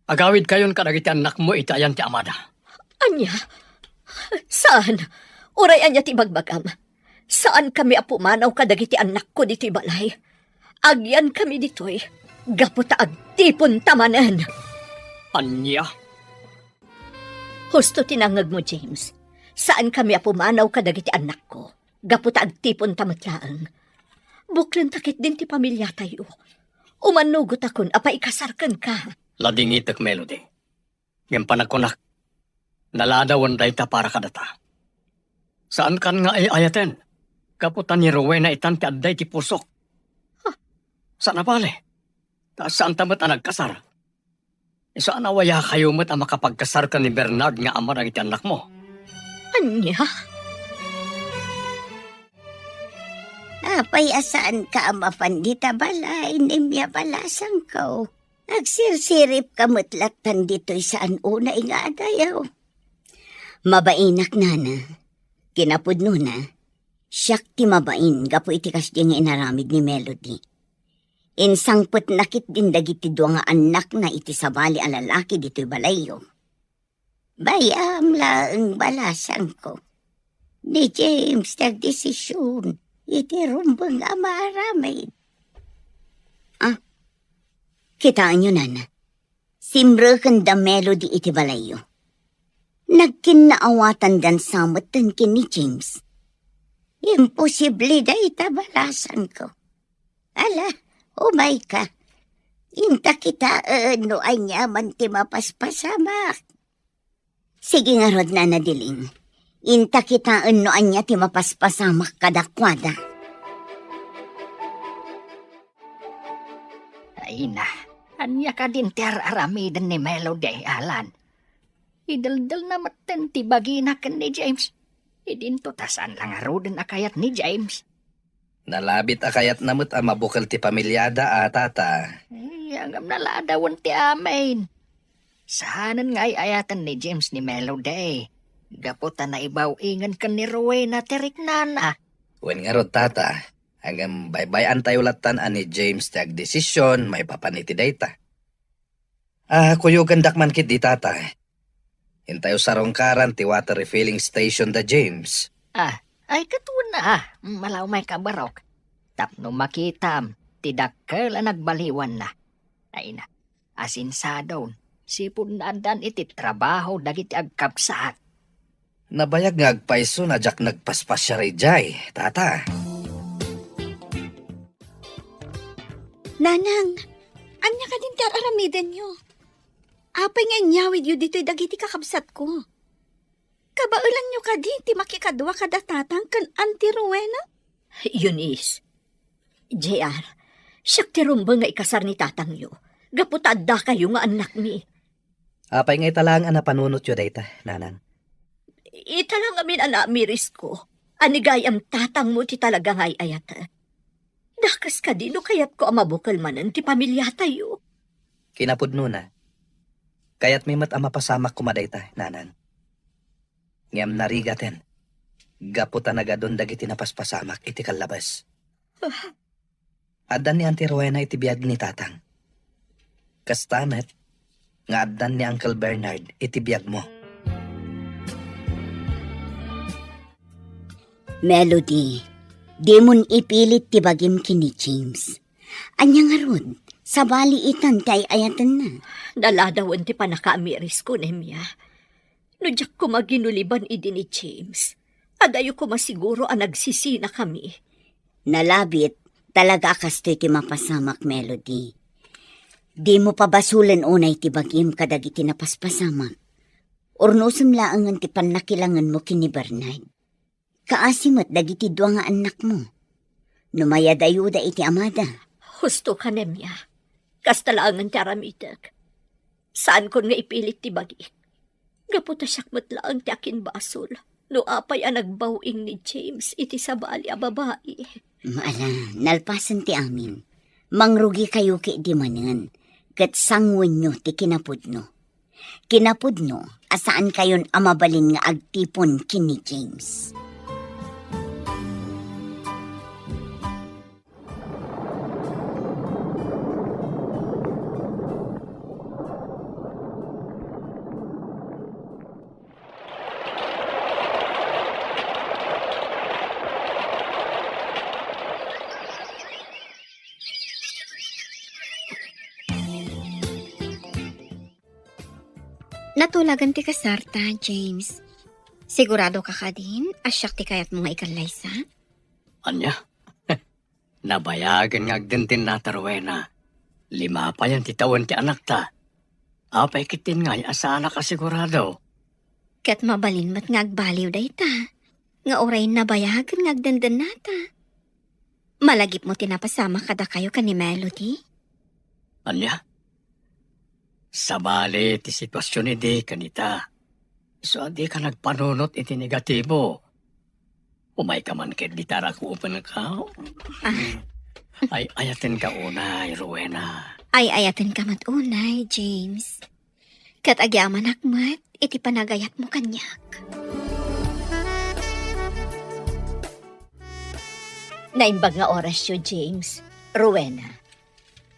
Agawid kayon kadagiti anak mo itayan ti amada. Anya? Saan? Uray anya ti bagbagam. Saan kami apumanaw kadagiti anak ko dito'y balay? Agyan kami dito'y. Gaputa agtipon tamanan. Anya? Husto tinangag mo, James. Saan kami apumanaw kadagiti anak ko? Gaputa agtipon tamatlaang. Buklan takit din ti pamilya tayo. Umanugot akon, apa ikasarkan ka. Lading itak Melody. Ngayon panagkunak. Naladawan day ta para kadata. Saan kan nga ayaten? Kaputan ni Rowena itan ti adday ti pusok. Saan na pale? Saan tamat ang nagkasar? Saan awaya kayo mo't ang makapagkasar ka ni Bernard nga ama ng iti anak mo? Anya? Apay asaan ka ama pandita balay, nimya balasang ko. Agsirsirip ka mutlatan dito'y saan una nga adayaw. Mabainak nana, kinapudno na, siyak ti mabain, gapo itikas di nga inaramid ni Melody. Insangput nakit din dagiti dua nga anak na iti sabali ang lalaki dito'y balayo. Bayam laang balasang ko. Ni James nagdesisyon, iti rumbang amaramid. Kitaan nyo, nana. Simrekan da Melody iti balayo. Nagkinaawatan dan samot tan ni James. Imposible da itabalasan ko. Ala, umay ka. Inta kita no ay nyaman ti mapaspasamak. Sige nga rod, nana Diling. Inta kita no anya ti mapaspasamak kadakwada. Ay na, anya ka din ti aramidan ni Melody, Alan. Idaldal na maten ti bagina ken ni James. Idinto tasan lang arodin akayat ni James. Nalabit akayat namot ang mabukal ti pamilyada tata. Angam naladawan ti amin. Sahanan nga ayatan ni James ni Melody. Gaputan na ibaw ingan kan ni Rowena tirik nana. Wen nga rod tata, hanggang baybayan tayo latan ani James tag desisyon, may papaniti dayta. Kuyugan dakman kit di tata. Hintayo sa rongkaran ti water refilling station da James. Ay katuon na malaw may kabarok. Tapno makitam, ti dakkel ang nagbaliwan na. Ay na, asinsadon, sipon na andan iti trabaho dagiti agkapsaat. Nabayag nga agpaiso na jak nagpaspas siya rejay, tata. Nanang, anya ka din ti aramidan nyo. Apay nga nyawid yu dito'y dagiti kakabsat ko. Kabailan nyo ka di, ti makikadwa kadatatang kan Auntie Rowena? Eunice. JR, siyak ti rumbang nga ikasar ni tatang yo. Gaputadda kayo nga anak mi. Apay nga italang ang napanunot yu dayta, nanang. Italang amin anak miris ko. Anigayam tatang mo ti talaga ngay ayata. Dakas ka di no kayat ko ang mabukal manan ti pamilya tayo. Kinapudno na. Kaya't may mat ang mapasamak kumadayta, nanang. Ngam narigaten. Gaputan na gadon dagiti napaspasamak iti kalabas. Adan ni Auntie Rowena iti biyag ni tatang. Kastamet, nga adan ni Uncle Bernard iti biyag mo. Melody, di mon ipilit ti bagim kini James. Anya nga rod, sabali itan tay ayatan na. Daladawan ti panakaamiris ko, Nemya. Nudyak ko maginuliban idi ni James. Adayo ko masiguro ang nagsisina kami. Nalabit, talaga kastoy ti mapasamak, Melody. Di mo pabasulan unay ti bagim kadagiti napaspasamak. Ornosem laangan ti panakilangan mo kini Bernard. Kaasimot dagiti dua nga anak mo. Numaya dayuda iti amada. Husto ka, Nemya. Kastalaangan ti aramidag. Saan kon nga ipilit ti bagi? Gaputa siyak matlaang ti akin basol. No apay ang nagbawing ni James iti sabali a babae. Maala, nalpasan ti amin. Mangrugi kayo ki di manan. Kat sangwan nyo ti kinapudno. Kinapudno, asaan kayon amabalin nga agtipon kini James. Natulagan ti kasarta, James. Sigurado ka ka din, asyak ti kayat mo nga ikalaysa? Anya? Nabayagan nga agdintin na Rowena. 5 pa yan titawan ti anak ta. Apay kitin nga asa anak ka sigurado. Kat mabalin mat nga agbaliw day ta. Nga oray nabayagan nga agdandan nata. Malagip mo tinapasama kada kayo ka ni Melody? Anya? Sabali ti sitwasyon iti kanita. So adi ka nagpanunot iti negatibo. Umay ka man kit ditara ko upan ka. Ay ayatin ka unay, Rowena. Ay ayatin ka matunay, James. Kat agyaman akmat, iti panagayat mo kanyak. Naimbag nga oras yun, James. Rowena,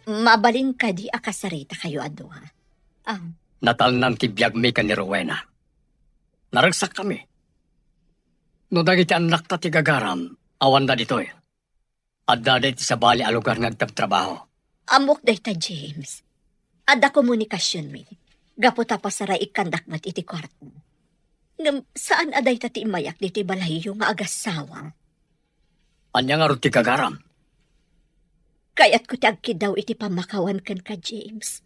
mabalin ka di akasarita kayo aduha. Natalnan ti biyag mi ka ni Rowena. Naragsak kami. No dagiti anak ta ti gagaram, awan da dito eh. At dada ti sa bali a lugar nga agtagtrabaho. Amok day ta, James. Ada komunikasyon mi. Gaputa pa sa raik kandakmat iti kwarto. Ngam, saan aday ta ti imayak diti balahiyo nga agasawa? Anya nga ro ti gagaram. Kaya't ko ti agkidaw iti pamakawan kan ka, James.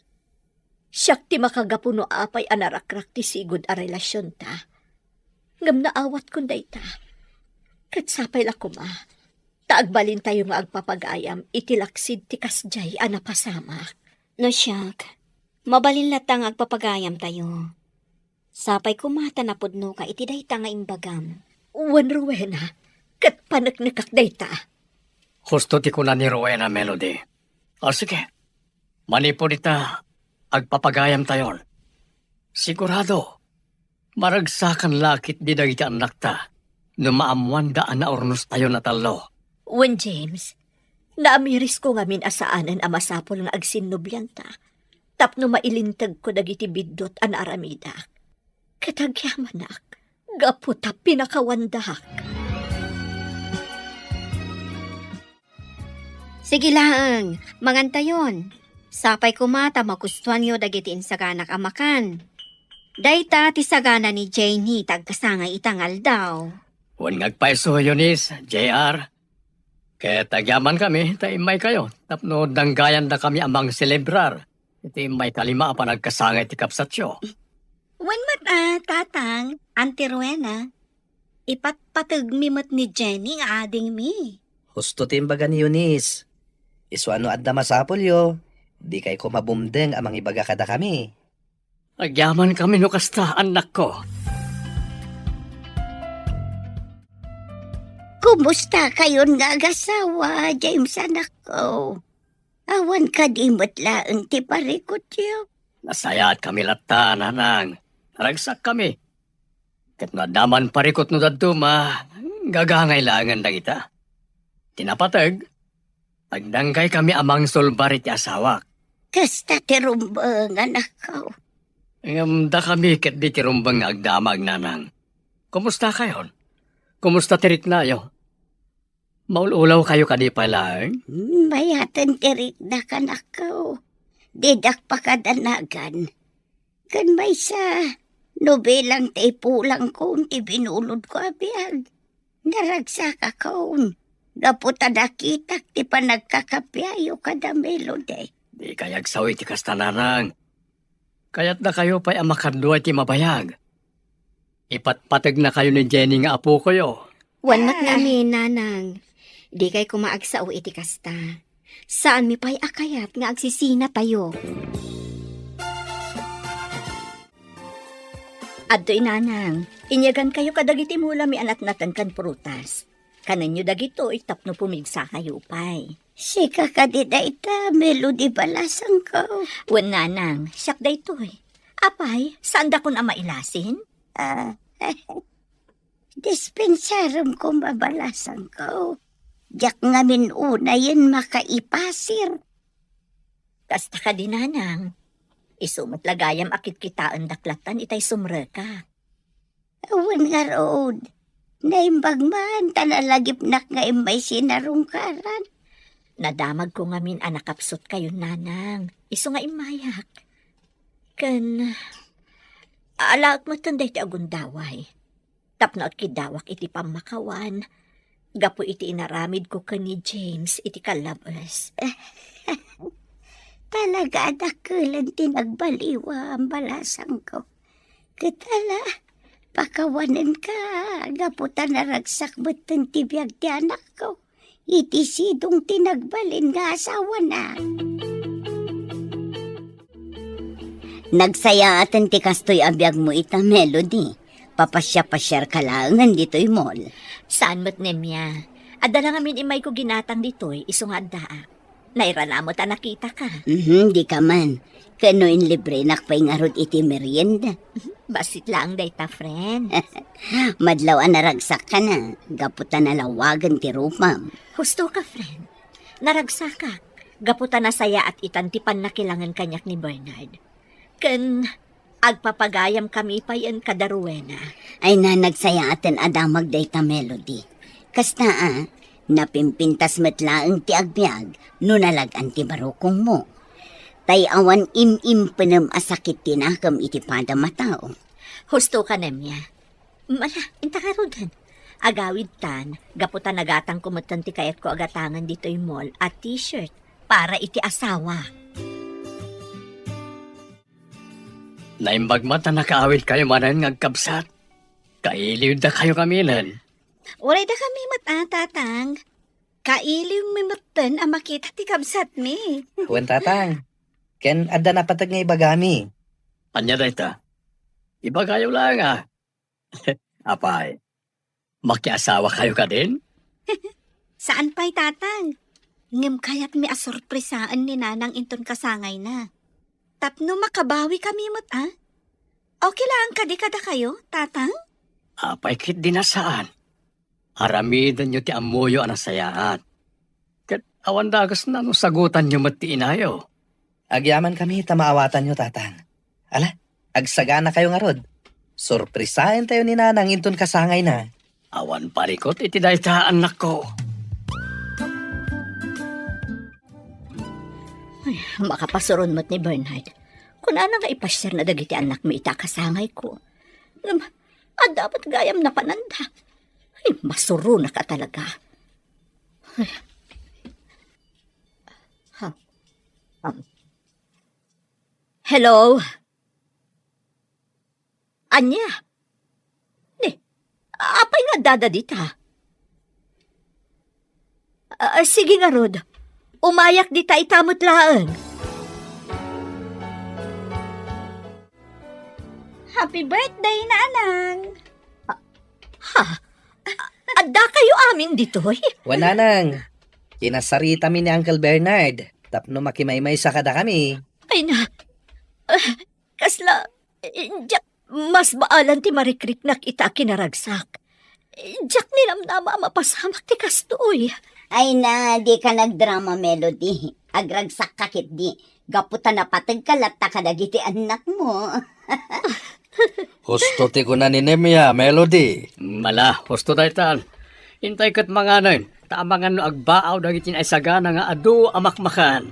Siyak ti makagapuno apay anarakrak ti sigud a relasyon ta. Ngam naawat kun day ta. Kat sapay lako ma. Taagbalin tayo nga agpapagayam itilaksid ti kasjay a napasama. No siyak, mabalin latang agpapagayam tayo. Sapay kumata na pudno ka iti dayta nga imbagam. Uwan, Rowena, kat panagnikak day ta. Husto ti kuna ni Rowena, Melody. O sige, manipo dita, agpapagayam tayon. Sigurado, maragsakan lakit di dagiti anak ta, no maamuan daan na ornos tayo na talo. Uwan, James, naamiris ko nga min asaanan a masapol nga agsinubyan ta. Tapno mailintag ko dagiti bidot an aramida. Katagyamanak, gaputa pinakawandak. Sige lang, mangantayon. Sapay kumata magustuhan nyo dagiti insaganak amakan. Dayta ti sagana ni Janie tagkasangay itangal daw. Huwag ngagpaiso yunis, JR. Kaya tagyaman kami, taimay kayo. Tapno danggayan na kami amang celebrar. Iti may kalima pa nagkasangay ti kapsatyo. Wen mat tatang, Auntie Rowena. Ipatpatag mi mat ni Jenny nga ading mi. Husto timbaga ni Eunice. Iswano adda masapol yo. Di kay ko mabumdeng amang ibaga kada kami. Nagyaman kami no kasta, anak ko. Kumusta kayon nga agasawa, James anak ko? Awan ka di matlaang ti parikot yo. Nasaya at kami latta, nanang. Naragsak kami. Kat nadaman parikot no daduma, gagangailangan na kita. Tinapatag, agdanggay kami amang solbari ti asawak. Kasta ti rumbang anak ko. Da kami kat di ti rumbang nga agdamag, nanang. Kumusta kayon? Kumusta tirik na yo? Maululaw kayo kadi pala, eh? Bayatan tirik na kanak ko. Didak pa kadanagan. Kan may sa nobelang ti pulang kong ti binulod ko abiyag. Naragsak akong. Gaputa nakitak ti panagkakapyayo kada Melody. Di kayag sawi ti kastanarang. Kaya't na kayo pa'y amakadluay ti mabayag. Ipatpatag na kayo ni Jenny nga apo ko yo. Wan mat namin, nanang. Di kay kumaagsaw iti kasta. Saan mi pa'y akayat nga agsisina tayo? Adto'y nanang, inyagan kayo kadagiti mula mi anat-natan kan prutas. Kanan nyo dagito itapno pumigsa kayo pay. Sika ka di da ita, Melody balasang ko. Wan nanang, siyak da ito eh. Apay, saan da ko na mailasin? Dispensarum ko mabalasan ko. Diyak nga una yan makaipasir. Kasta ka din nanang. Isumat lagayam akit kitaan daklatan itay sumreka. Awan nga rood. Naimbag man, talalagip nak nga may sinarungkaran. Nadamag ko nga min anakapsot kayo nanang. Iso nga imayak. Kan, Alag mo tanday ti agundaway. Tapno at kidawak iti pamakawan. Gapo iti inaramid ko ka ni James iti kalabas. Talaga dakulan tinagbaliwa ang balasang ko. Katala, pakawanan ka. Gaputan na ragsak beton tibiyag ti anak ko. Iti sidong tinagbalin nga asawa na. Nagsaya atan ti kastoy abiyag mo ita Melody. Papasya-pasyar ka lang dito'y mall. Saan mo't nemya? Adala ngamin imay ko ginatang dito'y isong daa. Nairanamot a nakita ka. Di ka man. Kano in libre nakpay nga rod iti merienda. Basit lang dayta, friend. Madlaw naragsak ka na. Gaputan na lawagan ti rupam. Husto ka, friend. Naragsa ka. Gaputan na saya at itantipan na kilangan kanyak ni Bernard. Ken, agpapagayam kami pa yan kadaruwena. Ay na nagsaya atin adamag dayta Melody. Kasta napimpintas metlaang ti agbyag no nalagan ti barukong mo. Tay awan im-im asakit tinakam iti pada matao. Husto ka nemya. Mala, intakarudan. Agawid tan, gaputan nagatang kumutan ti kayat ko agatangan dito'y mall at t-shirt para iti asawa. Naimbag mata nakaawit kayo manan ngagkabsat. Kailiw da kayo kaminan. Uray da kami tatang. Kailiw mi matan ang makita ti kabsat mi. Wen tatang. Ken adda na patag nga ibagami. Anya dayta. Iba kayo lang Apay, makiasawa kayo ka din? Saan pa'y tatang? Ngem kayat mi asorpresaan ni nanang inton kasangay na. Tapno makabawi kami mo't Okay lang kadi-kada kayo, tatang? Apay kit dinasaan. Aramidan nyo ti amuyo anasayaan. Kat awan dagas na no sagutan nyo mati inayo. Agyaman kami tamaawatan nyo tatang. Ala, agsagana kayo nga rod. Sorpresahin tayo ni nanang inton kasangay na. Awan parikot iti dayta anak ko. Makapasuron mo't ni Bernard. Kung ano nga ipasyar na dagiti anak mo itakasangay ko. Dapat gayam na pananda. Ay, masuro na ka talaga. Hello? Anya? Apay nga dada dita? Sige nga, Rod. Umayak dita itamot laang. Happy birthday, nanang! Adda kayo amin dito, Wananang, kinasarita mi ni Uncle Bernard. Tapno makimaymay sa kada kami. Ay na, kasla, Jack, mas baalan ti marikrik na kita kinaragsak. Jack nilamnama mapasamak ti kastoy. Ay na, di ka nagdrama Melody. Agragsak kakit di. Gaputan na patag kalata ka dagiti anak mo. Husto ti ko na ni Nemya, Melody. Mala, husto daytan. Intay kat mga nun. Tamangan no agbaaw dagiti ay sagana nga adu amakmakan.